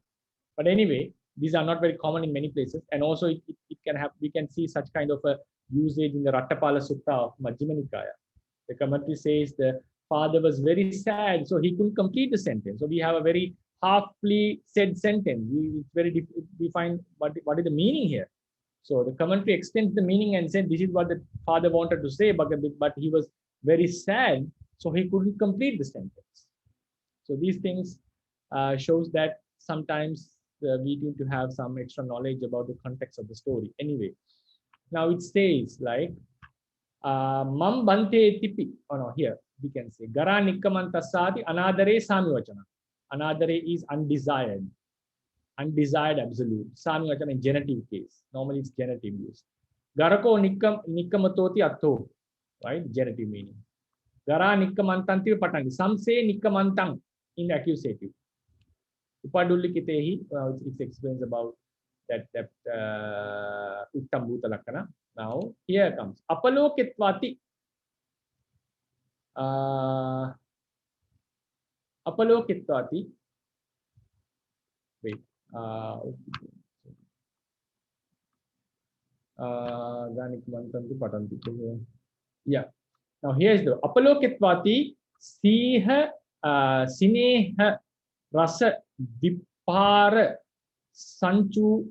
But anyway, these are not very common in many places, and also it can have, we can see such kind of a usage in the Rattapala Sutta of Majjhima Nikaya. The commentary says the father was very sad, so he couldn't complete the sentence. So we have a very halfly said sentence. We find what is the meaning here. So the commentary extends the meaning and said this is what the father wanted to say, but he was very sad, so he couldn't complete the sentence. So these things shows that sometimes we need to have some extra knowledge about the context of the story. Anyway, now it says like mam bhante tipi. Oh no, here we can say gara nikkamantasati anadare sami vachana. Anadare is undesired absolute. Sami vachana in genitive case. Normally it's genitive use. Garako nikkamatoti atto, right? Genitive meaning. Gara nikkamantanti patangi. Some say nikkamantang in accusative. Upadullikitehi, it explains about that uttam bhuta lakkana. Now here comes apalokitvati. Apalokitvati. Wait. Yeah. Now here's the apalokitvati siha sineha rasa vipara sanchu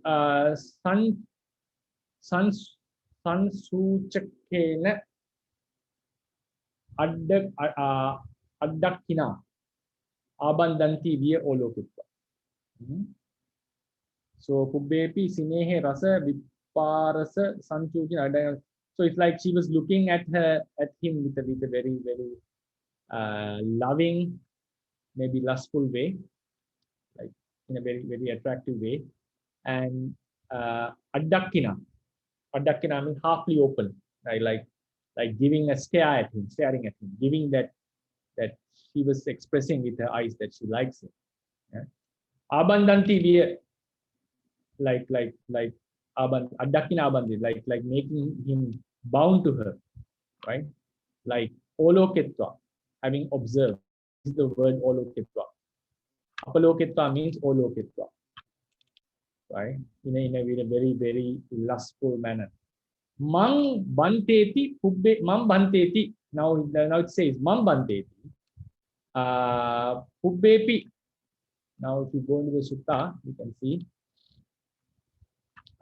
sansuchakena addakina abandanti via olokitva. So kubbepi sinehe rasa viparasa sanchuchakena. So it's like she was looking at him with a very, very loving, maybe lustful way, like in a very, very attractive way. And addakina means halfly open, right? Like giving a stare at him, staring at him, giving that she was expressing with her eyes that she likes him. Yeah? Abandanti via, like addakina abandi, like making him bound to her, right? Like olokitva, having observed. This is the word olokitva. Apalokitva means olokitva, right? In a very, very lustful manner. Mang bhanteti pubbe mam bhanteti. Now it says mam bhanteti. Pubbepi. Now if you go into the sutta, you can see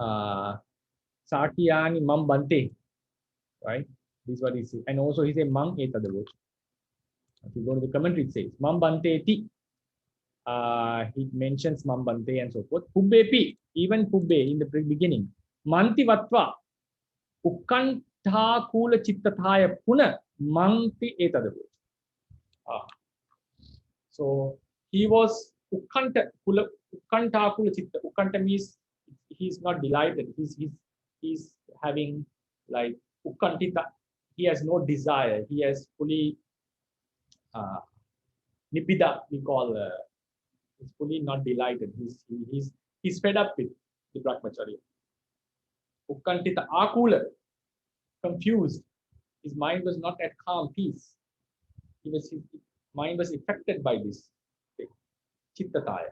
Satyani mam bhante, right? This is what he says. And also he says mang etadavoch. If you go to the commentary, it says mam bhanteti. He mentions mam bhante and so forth. Pubbepi, even pubbe in the beginning. Manti vatva ukkantha kula chittathaya puna manti etadavoch. So he was ukkanta kula chitta. Ukkanta means he's not delighted. He's having like ukkantita. He has no desire. He has fully nibida, we call. He's fully not delighted. He's fed up with the brahmacharya. Ukkantita akula, confused. His mind was not at calm peace. His mind was affected by this chittataya.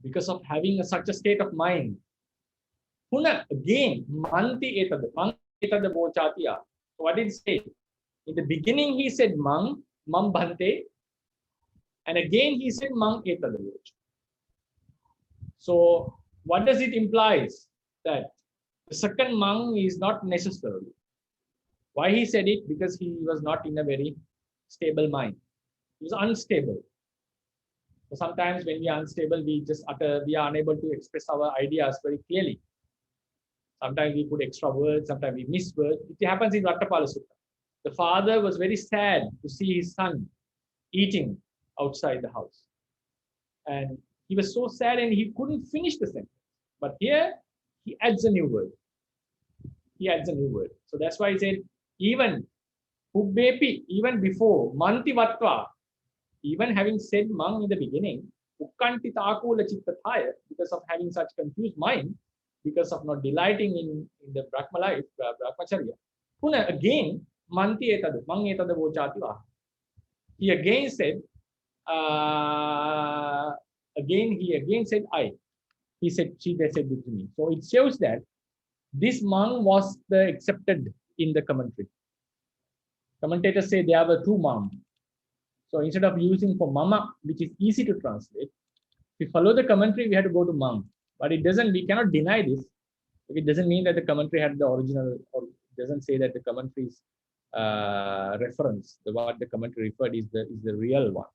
Because of having such a state of mind, Puna, again, manti etad, mang etad vochatiya. So what did he say? In the beginning, he said mang Bhante, and again he said mang etad vocha. So what does it imply? That the second mang is not necessary. Why he said it? Because he was not in a very stable mind. He was unstable. So sometimes when we are unstable, we are unable to express our ideas very clearly. Sometimes we put extra words, sometimes we miss words. It happens in Pāḷi Sutta. The father was very sad to see his son eating outside the house. And he was so sad and he couldn't finish the sentence. But here, he adds a new word. He adds a new word. So that's why he said, even Ubbepi, even before, Manti Vatva, even having said Mang in the beginning, Ukkantita Akula Chittathaya, because of having such confused mind, because of not delighting in the Brahma life, Brahmacharya. Puna again, Manti etad, Mang etad vochati vaha. He again said, he again said I. He said, they said it to me. So it shows that this Mang was the accepted in the commentary. Commentators say there were two Mang. So instead of using for Mama, which is easy to translate, if we follow the commentary, we have to go to Mang. But it doesn't, we cannot deny this. It doesn't mean that the commentary had the original, or doesn't say that the commentary's reference, what the commentary referred is the real one.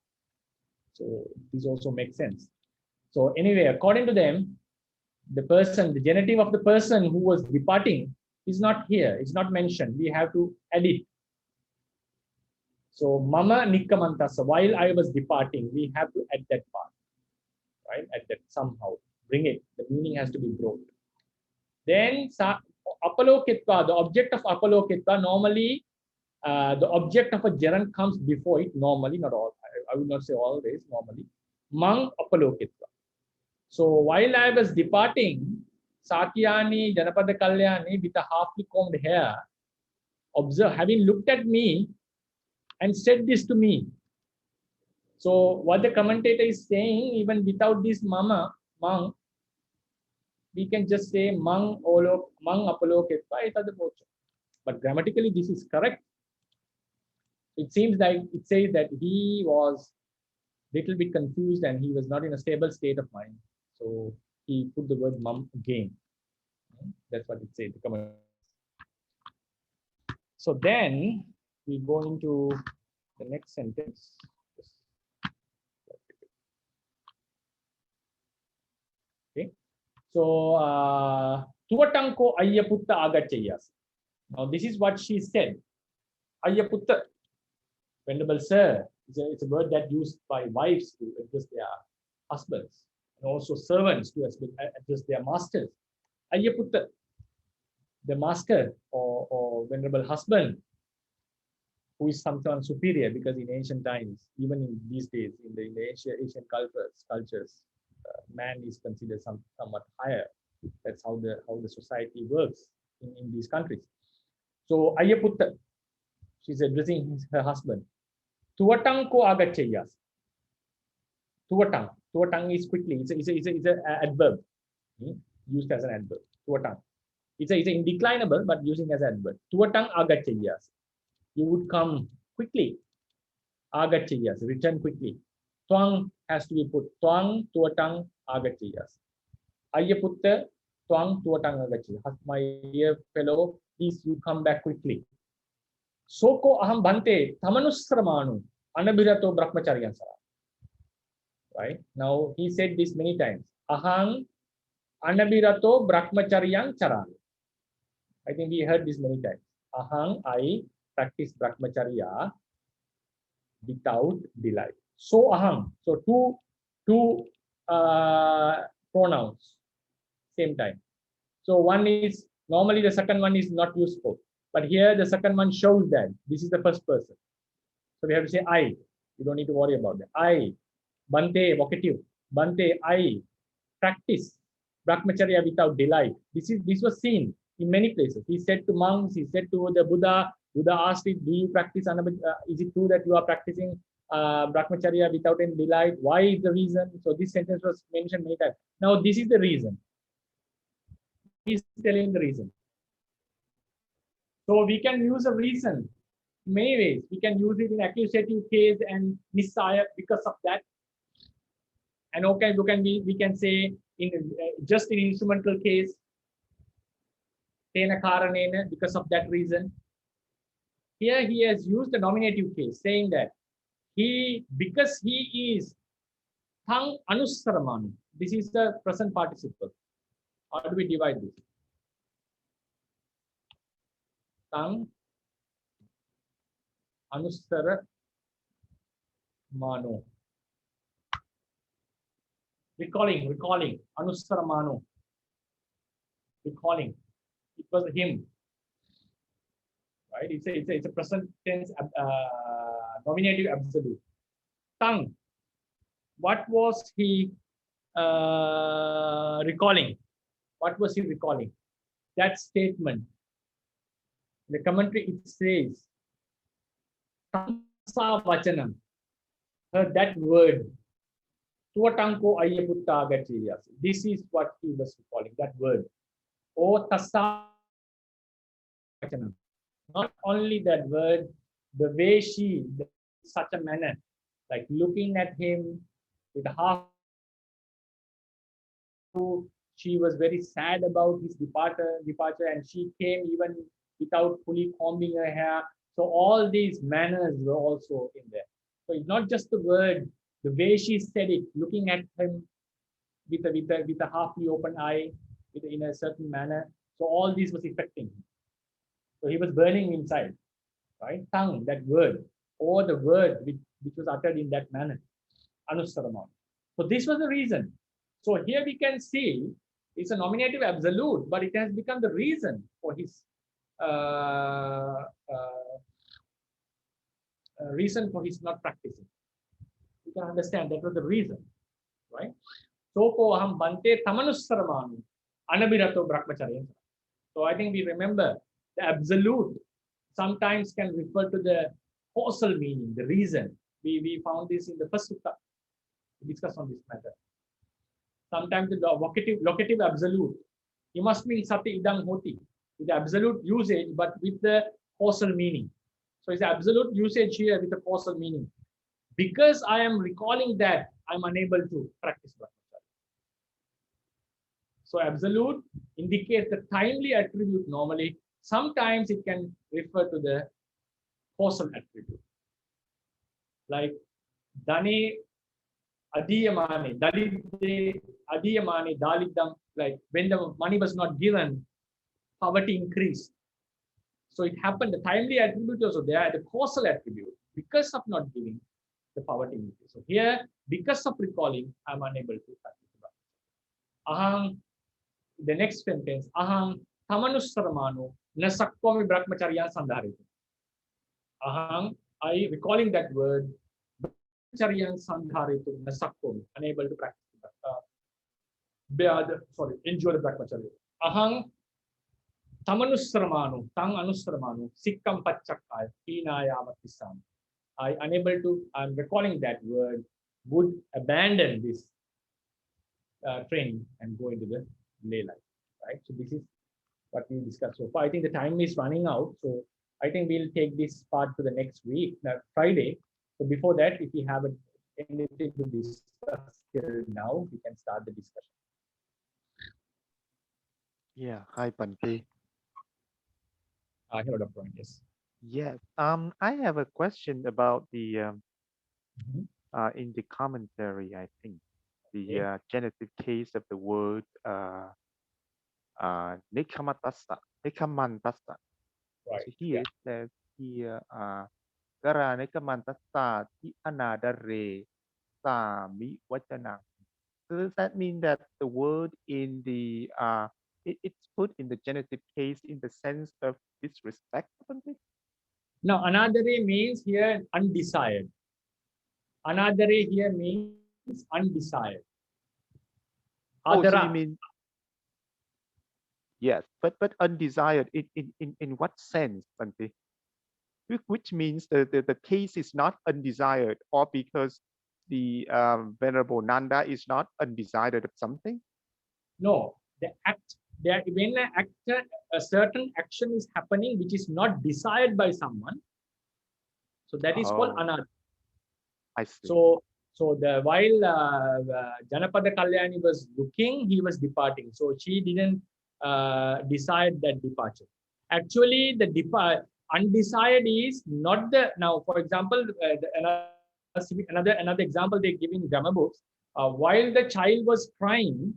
So this also makes sense. So anyway, according to them, the person, the genitive of the person who was departing is not here. It's not mentioned. We have to add it. So Mama Nikkamantasa, while I was departing, we have to add that part, right? Add that somehow. Bring it. The meaning has to be brought. Then Apalokitva, the object of Apalokitva, normally the object of a gerund comes before it, normally, not all. I would not say always, normally. Mang Apalokitva. So while I was departing, Sakyani Janapada Kalyani with a halfly combed hair, observe, having looked at me and said this to me. So what the commentator is saying, even without this Mang, we can just say Mang Apalokitva etad vocha. But grammatically, this is correct. It seems like it says that he was a little bit confused and he was not in a stable state of mind. So he put the word mum again. That's what it says. So then we go into the next sentence. Okay. So Tuvatanko Ayyaputta Agachayas. Now this is what she said. Ayyaputta, Venerable Sir, it's a word that used by wives to address their husbands, and also servants to address their masters. Ayyaputta, the master or venerable husband, who is sometimes superior, because in ancient times, even in these days, in the Asian cultures, man is considered somewhat higher. That's how the society works in these countries. So Ayyaputta, she's addressing her husband. Tuvatang ko agachayas. Tuvatang is quickly. It's an adverb used as an adverb. Tuvatang. It's indeclinable, but using as an adverb. Tuvatang agachayas. You would come quickly. Agachayas, return quickly. Twang has to be put. Twang tuvatang agachayas. Ayyaputta twang tuvatang agachayas. My dear fellow, please you come back quickly. Soko aham bhante tamanusramanu anabhirato brahmacharyan sara. Right? Now he said this many times. Aham anabhirato brahmacharyan charami. I think we heard this many times. Aham, I practice brahmacharya without delight. So aham. So two pronouns same time. So one is normally the second one is not useful. But here the second one shows that this is the first person. So we have to say I. You don't need to worry about that. I, Bhante, vocative. Bhante, I practice brahmacharya without delight. This was seen in many places. He said to monks, he said to the Buddha. Buddha asked him, do you practice, is it true that you are practicing brahmacharya without any delight? Why is the reason? So this sentence was mentioned many times. Now this is the reason. He's telling the reason. So we can use a reason many ways. We can use it in accusative case and Nisaya because of that. And okay, we can say in just in instrumental case, Tena Karanena, because of that reason. Here he has used the nominative case, saying that because he is Thang Anusaramanu. This is the present participle. How do we divide this? Tang Anusara Mano. Recalling, Anusara Mano. Recalling. It was him. Right? It's a present tense nominative absolute. Tang. What was he recalling? What was he recalling? That statement. The commentary it says, Tansa Vachanam. That word. Tuatanko Ayaputta Gachiyas. This is what he was recalling, that word. O Tassa Vachanam. Not only that word, the way she, such a manner, like looking at him with half. She was very sad about his departure, and she came even without fully combing her hair. So all these manners were also in there. So it's not just the word, the way she said it, looking at him with a halfly open eye, in a certain manner. So all this was affecting him. So he was burning inside, right? Tongue, that word, or the word which was uttered in that manner, Anusaramana. So this was the reason. So here we can see it's a nominative absolute, but it has become the reason for his reason for his not practicing. You can understand that was the reason, right? Soko aham bhante tamanusaramanu anabhirato brahmacharya. So I think we remember the absolute sometimes can refer to the causal meaning, the reason. We found this in the first sutta. We discussed on this matter. Sometimes the locative absolute, you must mean sati idam hoti, with the absolute usage, but with the causal meaning. So it's absolute usage here with the causal meaning. Because I am recalling that, I'm unable to practice brahmacharya. So absolute indicates the timely attribute normally. Sometimes it can refer to the causal attribute. Like Dane Adiyamane, Dalide Adiyamane, Dalidam, like when the money was not given, poverty increased. So it happened, the timely attribute also there, the causal attribute. Because of not giving, the poverty increased. So here, because of recalling, I'm unable to practice. Ahang, the next sentence, Ahang Tamanusaramanu Nasakkomi Brahmacharya Sandharitu. Ahang, I recalling that word, Brahmacharya Sandharitu Nasakkomi, unable to practice. Enjoy the Brahmacharya. Ahang Tamanusaramanu, Tang Anusaramanu, Sikkam Pachakai, Hinayamatisam. I'm recalling that word, would abandon this training and go into the lay life, right? So this is what we discussed so far. I think the time is running out, so I think we'll take this part to the next week, Friday. So before that, if you have anything to discuss here now, we can start the discussion. Yeah, hi Bhante. Hello, Dr. Yes. Yes, I have a question about the in the commentary, I think, the genitive case of the word Nikamatassa. Right. So here it says here, Gara Nikamantassa ti anadare sami vachanang. So does that mean that the word in the it's put in the genitive case in the sense of disrespect? Now, anadare means here undesired. Anadare here means undesired. Oh, so Adara. you mean yes, but undesired in what sense, Bhante? Which means the case is not undesired, or because the Venerable Nanda is not undesired of something? No, the act that when a certain action is happening which is not desired by someone, so that is called Oh, anada. I see. So while Janapada Kalyani was looking, he was departing. So she didn't decide that departure. Actually, the undesired is not the, now for example, another example they give in grammar books. While the child was crying,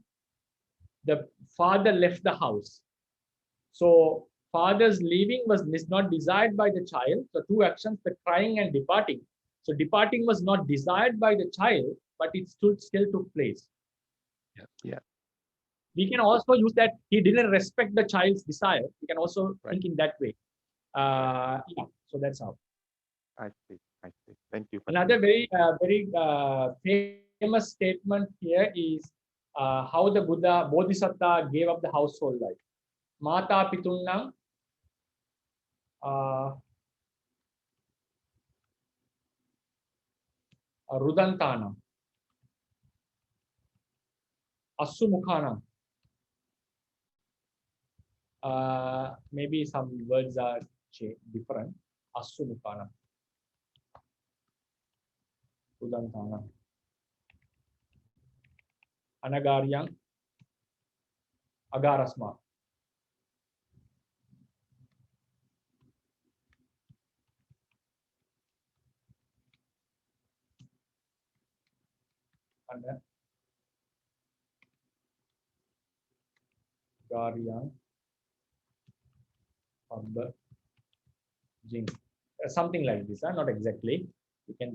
the father left the house. So father's leaving was not desired by the child. So two actions, the crying and departing. So departing was not desired by the child, but it still took place. Yeah. We can also use that he didn't respect the child's desire. We can also Right. think in that way. Yeah, so that's how. I see. Thank you. Another very famous statement here is how the Bodhisattva gave up the household life. Mata Pitunnam Rudantanam Assumukhanam. Maybe some words are different. Assumukhanam Rudantanam Anagaryang Agarasma. Anagaryang Jing. Something like this, not exactly. You can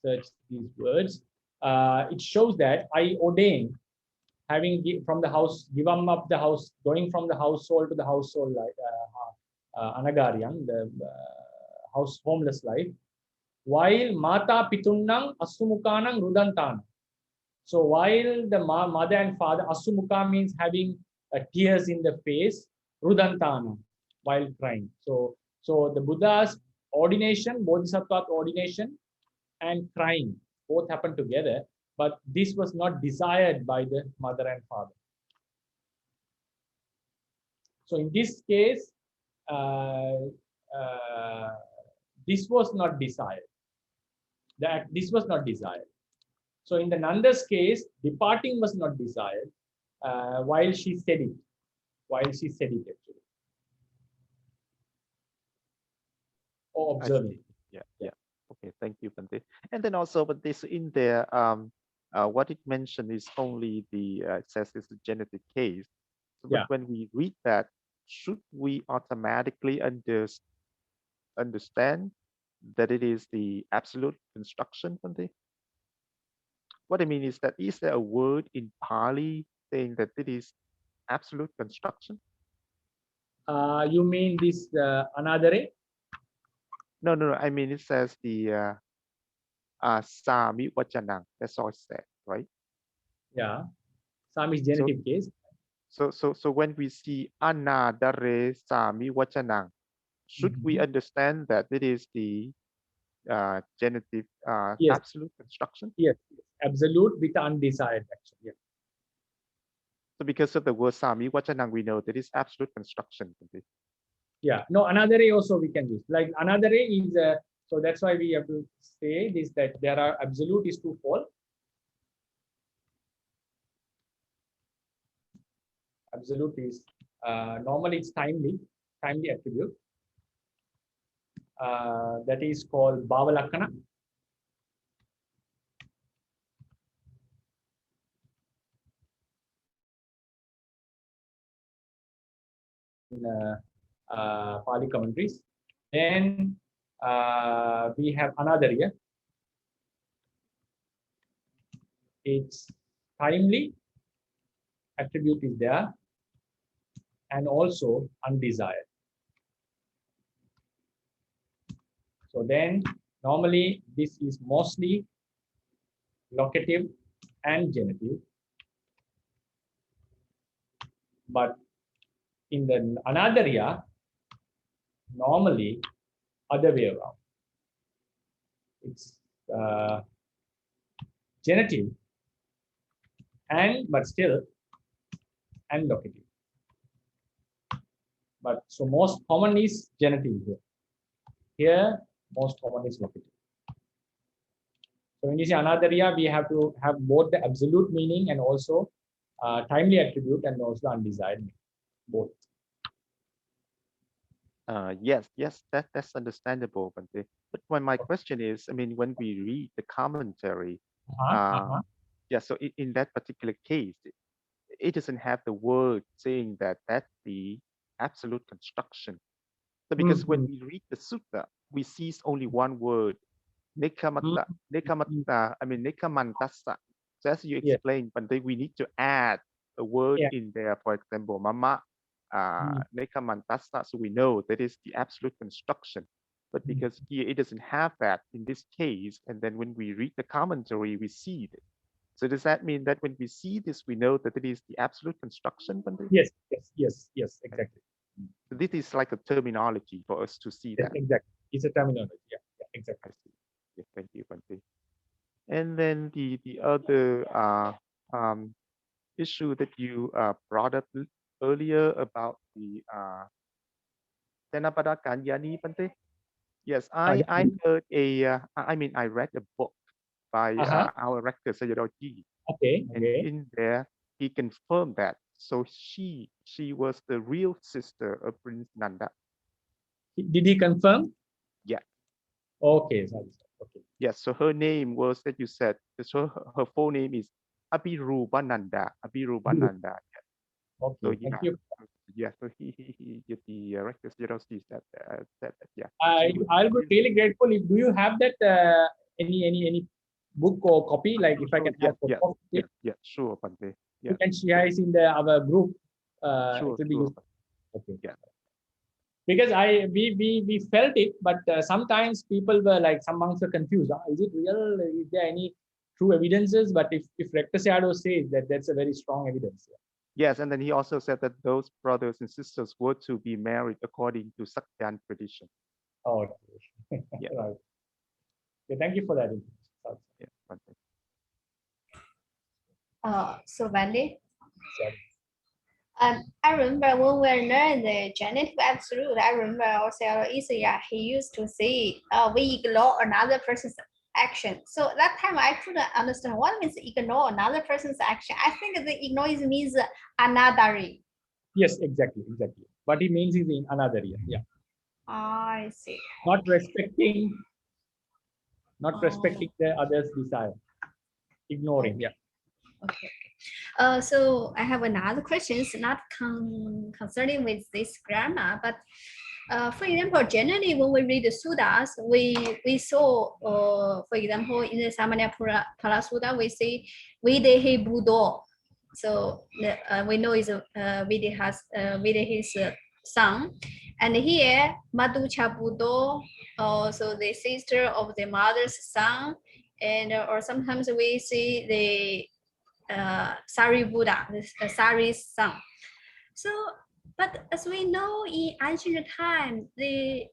search these words. It shows that I ordain, having from the house, given up the house, going from the household to the household life, Anagaryang, the homeless life, while Mata Pitunnang Assumukhanang Rudantanam. So while the mother and father, Assumukha means having tears in the face, Rudantanam, while crying. So the Buddha's ordination, Bodhisattva ordination, and crying both happened together, but this was not desired by the mother and father. So in this case, this was not desired. This was not desired. So in the Nanda's case, departing was not desired while she said it. Actually. Or observing. Yeah. Okay, thank you, Bhante. And then also, but this in there, what it mentioned is only the it says it's a genetic case. So, but when we read that, should we automatically understand that it is the absolute construction, Bhante? What I mean is that is there a word in Pāli saying that it is absolute construction? You mean this anadare? No. I mean it says the Sami Vachanang. That's all it said, right? Yeah, Sami is genitive case. So when we see Anadare Sami Vachanang, should we understand that it is the genitive Yes. absolute construction? Yes, absolute with undesired action. Yeah. So because of the word Sami Vachanang, we know that it's absolute construction. Yeah, no, anadare also we can use. Like anadare is, so that's why we have to say this, that there are absolute is twofold. Absolute is, normally it's timely attribute. That is called Bhavalakkhana. In Pāli commentaries. Then we have another here. It's timely attribute is there, and also undesired. So then normally this is mostly locative and genitive, but in the anadariya, normally other way around. It's genitive and but still and locative. But so most common is genitive here. Here, most common is vocative. So when you say anadariya, we have to have both the absolute meaning and also timely attribute and also undesired meaning. Both. Yes, that's understandable, Bhante. But my question is, I mean, when we read the commentary, yeah, so in that particular case, it doesn't have the word saying that that's the absolute construction. So because when we read the sutta, we see only one word, nekamata, nekamantassa. So as you explained, Bhante, we need to add a word in there, for example, mama, nekamantassa, so we know that is the absolute construction. But because here it doesn't have that in this case, and then when we read the commentary, we see it. So does that mean that when we see this, we know that it is the absolute construction, Bhante? Yes, exactly. So this is like a terminology for us to see that. Exactly. It's a terminology. Yeah, exactly. I see. Yeah, thank you, Bhante. And then the other issue that you brought up earlier about the Tenapada Kanyani, Bhante. Yes, I heard I read a book by our rector Sayadaw-ji. Okay. And in there, he confirmed that. So she was the real sister of Prince Nanda. Did he confirm? Yeah. Okay. Okay. Yes. So her name was that you said. So her full name is Abhirupananda. Abhirupananda. Okay. So Thank you. Yeah. So he the rector Sayadaw-ji said that. Yeah. I'll be really grateful if do you have that any book or copy, like if I can have a copy. Yeah, sure, Bhante. Yeah. You can share it in our group. Sure, it will be sure. Okay. Yeah. Because we felt it, but sometimes people were like, some monks were confused. Is it real? Is there any true evidences? But if Rector Sayadaw says that, that's a very strong evidence. Yes, and then he also said that those brothers and sisters were to be married according to Sakyan tradition. Oh, okay. Yeah. Right. Okay, thank you for that. Yeah, Bhante. So Bhante, I remember when we learned the genetic absolute, I remember also Isaiah, he used to say, we ignore another person's action. So that time I couldn't understand what means ignore another person's action. I think the ignore means anadari. Yes, exactly. What he means is in another year. Yeah. I see. Not respecting the other's desire. Ignoring. Yeah. Okay. So I have another question. It's not concerning with this grammar, but for example, generally when we read the suttas, we saw, for example, in the Samanya Pala Sutta, we say Videhi Buddha. So we know is Videhi has Videhi's son, and here Madhucha Buddha, so the sister of the mother's son, and or sometimes we see the Sari Buddha, Sari's son. So, but as we know in ancient time, the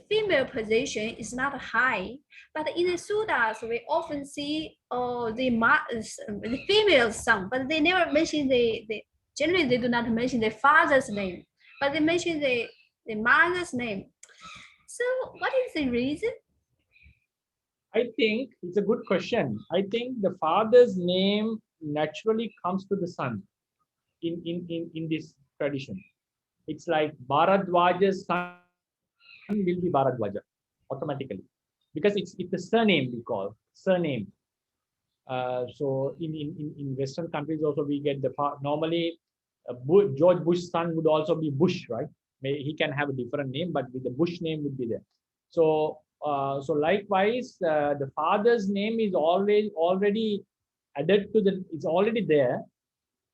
female position is not high. But in the suttas, we often see the female son, but they never mention generally they do not mention the father's name, but they mention the mother's name. So, what is the reason? I think it's a good question. I think the father's name naturally comes to the son in this tradition. It's like Bharadwaja's son will be Bharadwaja automatically, because it's the surname we call surname. So in Western countries also we get normally George Bush's son would also be Bush, right? He can have a different name, but with the Bush name would be there. So so likewise, the father's name is already added to it's already there.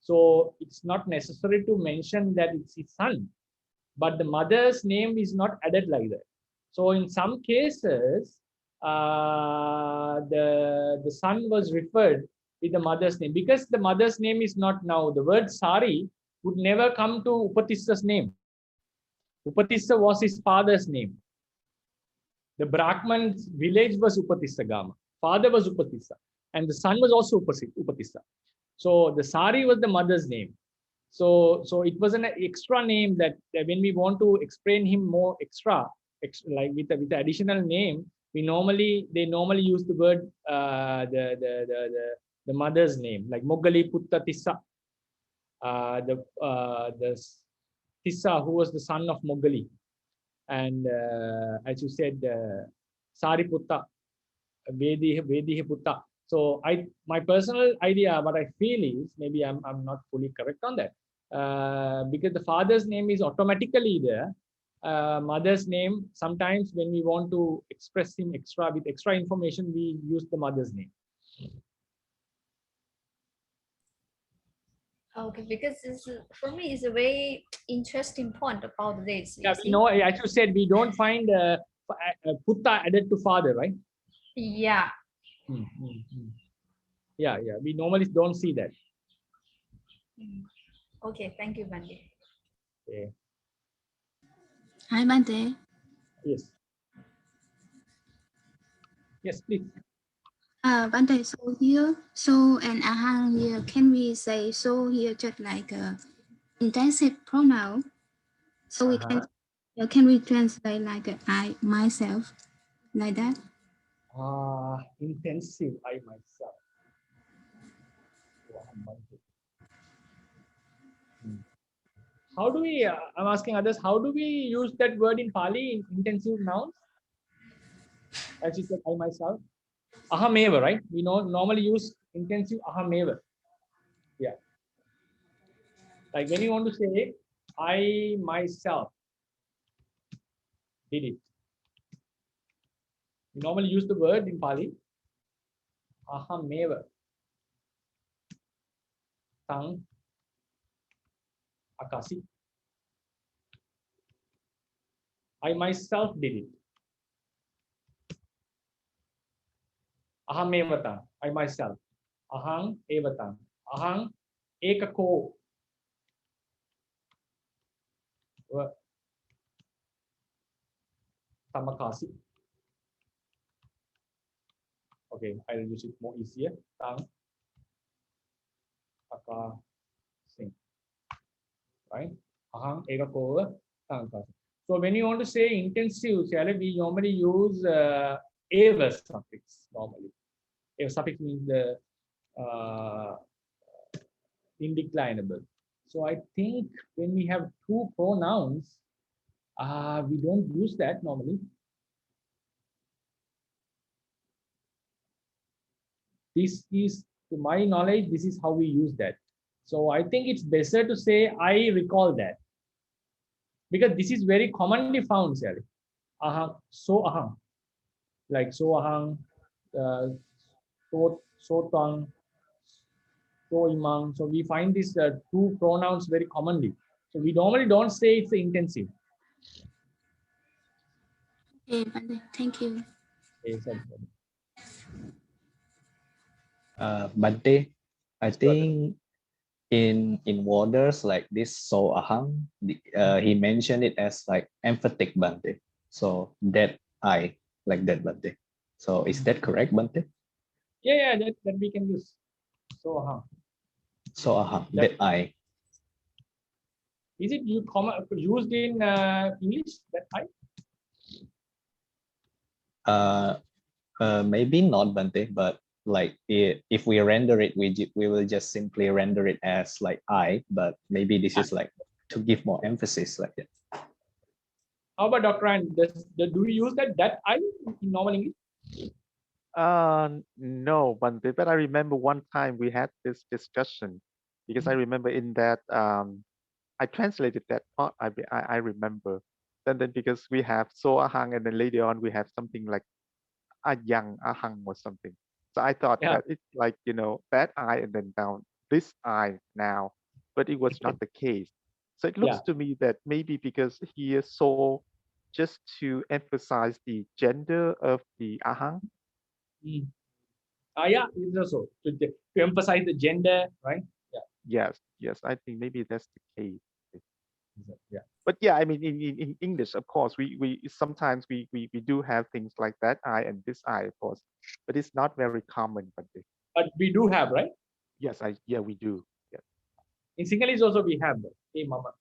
So it's not necessary to mention that it's his son, but the mother's name is not added like that. So in some cases, the son was referred with the mother's name, because the mother's name is not now. The word Sari would never come to Upatissa's name. Upatissa was his father's name. The Brahman's village was Upatissa Gama. Father was Upatissa, and the son was also Upatissa. So the Sari was the mother's name. So it was an extra name that when we want to explain him more extra like with the additional name, they normally use the word the mother's name, like Moggali Putta Tissa, the Tissa, who was the son of Moggali, and as you said, Sariputta, Vediha Putta. So my personal idea, what I feel is, maybe I'm not fully correct on that, because the father's name is automatically there. Mother's name, sometimes when we want to express him with extra information, we use the mother's name. Okay, because for me, it's a very interesting point about this. Yeah, we know, as you said, we don't find Putta added to father, right? Yeah. Yeah, we normally don't see that. Okay, thank you, Bhante. Okay. Hi, Bhante. Yes. Yes, please. Bhante, so here, so and ahang here, can we say so here just like a intensive pronoun? So we can we translate like I, myself, like that? Intensive, I myself. How do we, I'm asking others, how do we use that word in Pāli, in intensive nouns? As you said, I myself. Ahameva, right? We normally use intensive ahameva. Yeah. Like when you want to say, I myself did it. We normally use the word in Pāli, ahameva. Tang akasi. I myself did it. Aham evatang, I myself. Ahang evatang. Ahang ekako. Tamakasi. Okay, I'll use it more easier. Tang akasi. Right? Ahang ekako tang akasi. So when you want to say intensive, we normally use eva suffix normally. Eva suffix means the indeclinable. So I think when we have two pronouns, we don't use that normally. This is, to my knowledge, this is how we use that. So I think it's better to say I recall that, because this is very commonly found, Sally. Ahang, so ahang, like so ahang, so tang, so imang. So we find these two pronouns very commonly. So we normally don't say it's intensive. Okay, Bhante, thank you. Bhante, I think in waters like this, so ahang, he mentioned it as like emphatic Bhante. So that I, like that Bhante. So is that correct, Bhante? Yeah, that we can use. So ahang. So ahang, that I. Is it used in English, that I? Maybe not Bhante, but like if we render it, we will just simply render it as like I, but maybe this is like to give more emphasis like that. How about Dr. Ryan? Do we use that I in normal English? No, Bhante, but I remember one time we had this discussion, because I remember in that I translated that part. I remember. Then because we have so ahang, and then later on we have something like ayang ahang or something. So I thought that it's like, that I and then down this I now, but it was not the case. So it looks to me that maybe because he is so just to emphasize the gender of the ahang. Yeah, it's also to emphasize the gender, right? Yes, I think maybe that's the case. Yeah. But yeah, I mean, in English, of course, we sometimes we do have things like that I and this I, of course, but it's not very common. But we do have, right? Yes, we do. Yeah. In Sinhalese also we have that. Hey mama.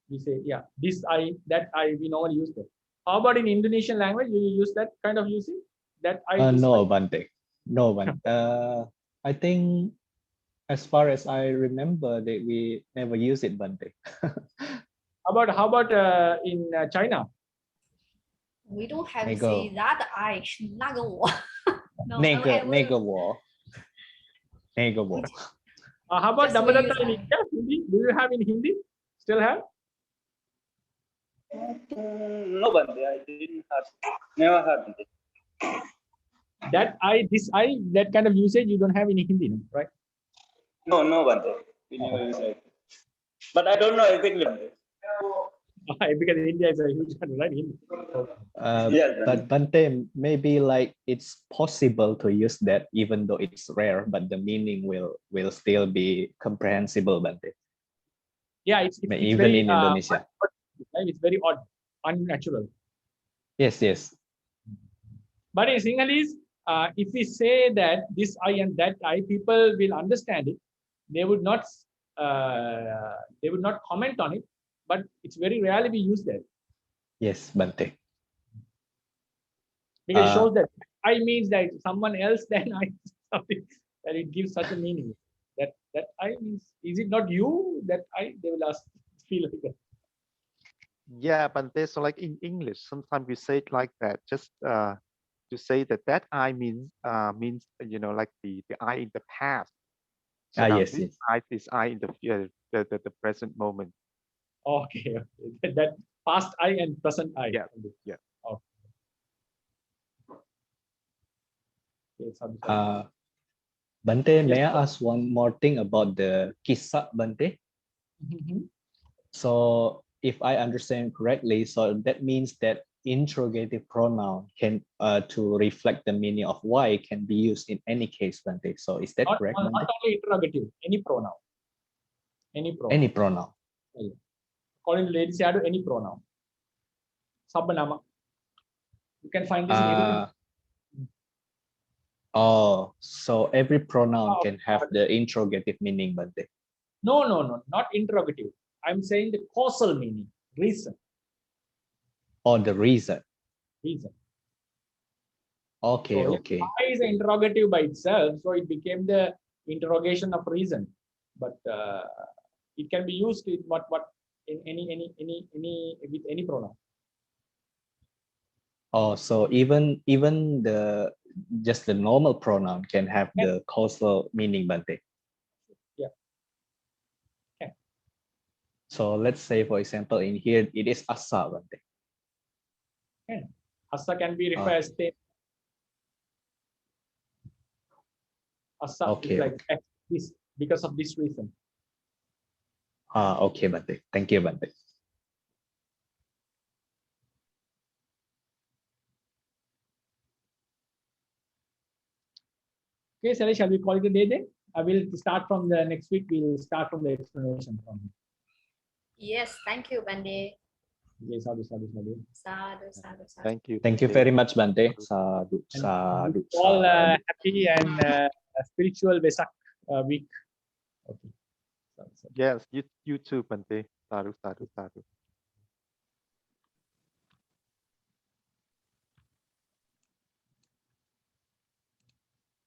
We say, yeah, this I, that I, we normally use that. How about in Indonesian language? Do you use that kind of using? That I, this No, I? Bhante. No, Bhante. I think as far as I remember that we never use it, Bhante. How about in China? We don't have to Nego. say that I 那个我 no, Nega war. Nega war. How about Just we use Nandasuttaṃ in I. India? Hindi? Do you have in Hindi? Still have? No, Bhante, I didn't have, never had it. That I, this I, that kind of usage you don't have in Hindi, right? No, Bhante, we never use it. But I don't know anything, Bhante. Because India is a huge country, right? Hindi. Yes, But Bhante, maybe like it's possible to use that even though it's rare, but the meaning will still be comprehensible, Bhante. Yeah, it's Even very, in Indonesia. right? It's very odd, unnatural. Yes, yes. But in Sinhalese, if we say that this I and that I, people will understand it. They would not comment on it, but it's very rarely we use that Yes, Bhante. because it shows that I means that someone else then I, something that it gives such a meaning. That I means, is it not you that I? They will ask, feel like that. Yeah, Bhante, so like in English, sometimes we say it like that, just to say that I means like the I in the past. So now Yes, this yes. I is I in the present moment. Okay, okay. That past I and present I. Yeah, yeah. Okay, sorry. Bhante, may Yes, I ask one more thing about the kisa, Bhante? So if I understand correctly, so that means that interrogative pronoun can to reflect the meaning of why can be used in any case, Bhante. So is that correct, Bhante? Not only interrogative, any pronoun. Any pronoun. Any pronoun. According to Lady Shadow, any pronoun. Sabbanama. You can find this in every. Oh, so every pronoun Oh, can have the interrogative meaning, Bhante. No, not interrogative. I'm saying the causal meaning, reason. Or the reason. Reason. Okay, So okay. why is an interrogative by itself? So it became the interrogation of reason. But it can be used in what in any with any pronoun. Oh, so even the just the normal pronoun can have the causal meaning, Bhante. Yeah. Okay. So let's say, for example, in here it is asa, Bhante. Okay. Asa can be referred as state. Asa Okay, is like this because of this reason. Okay, Bhante. Thank you, Bhante. Okay, Sally, shall we call it a day then? I will start from the next week. We'll start from the explanation from here. Yes, thank you, Bhante. Okay, sadhu. Sadhu. Thank you. Thank you Bhante. very much, Bhante. Sadhu, And sadhu, all sadhu. happy and spiritual Vesak week. Okay. Sadhu. Yes, you too, Bhante. Sadhu, sadhu, sadhu.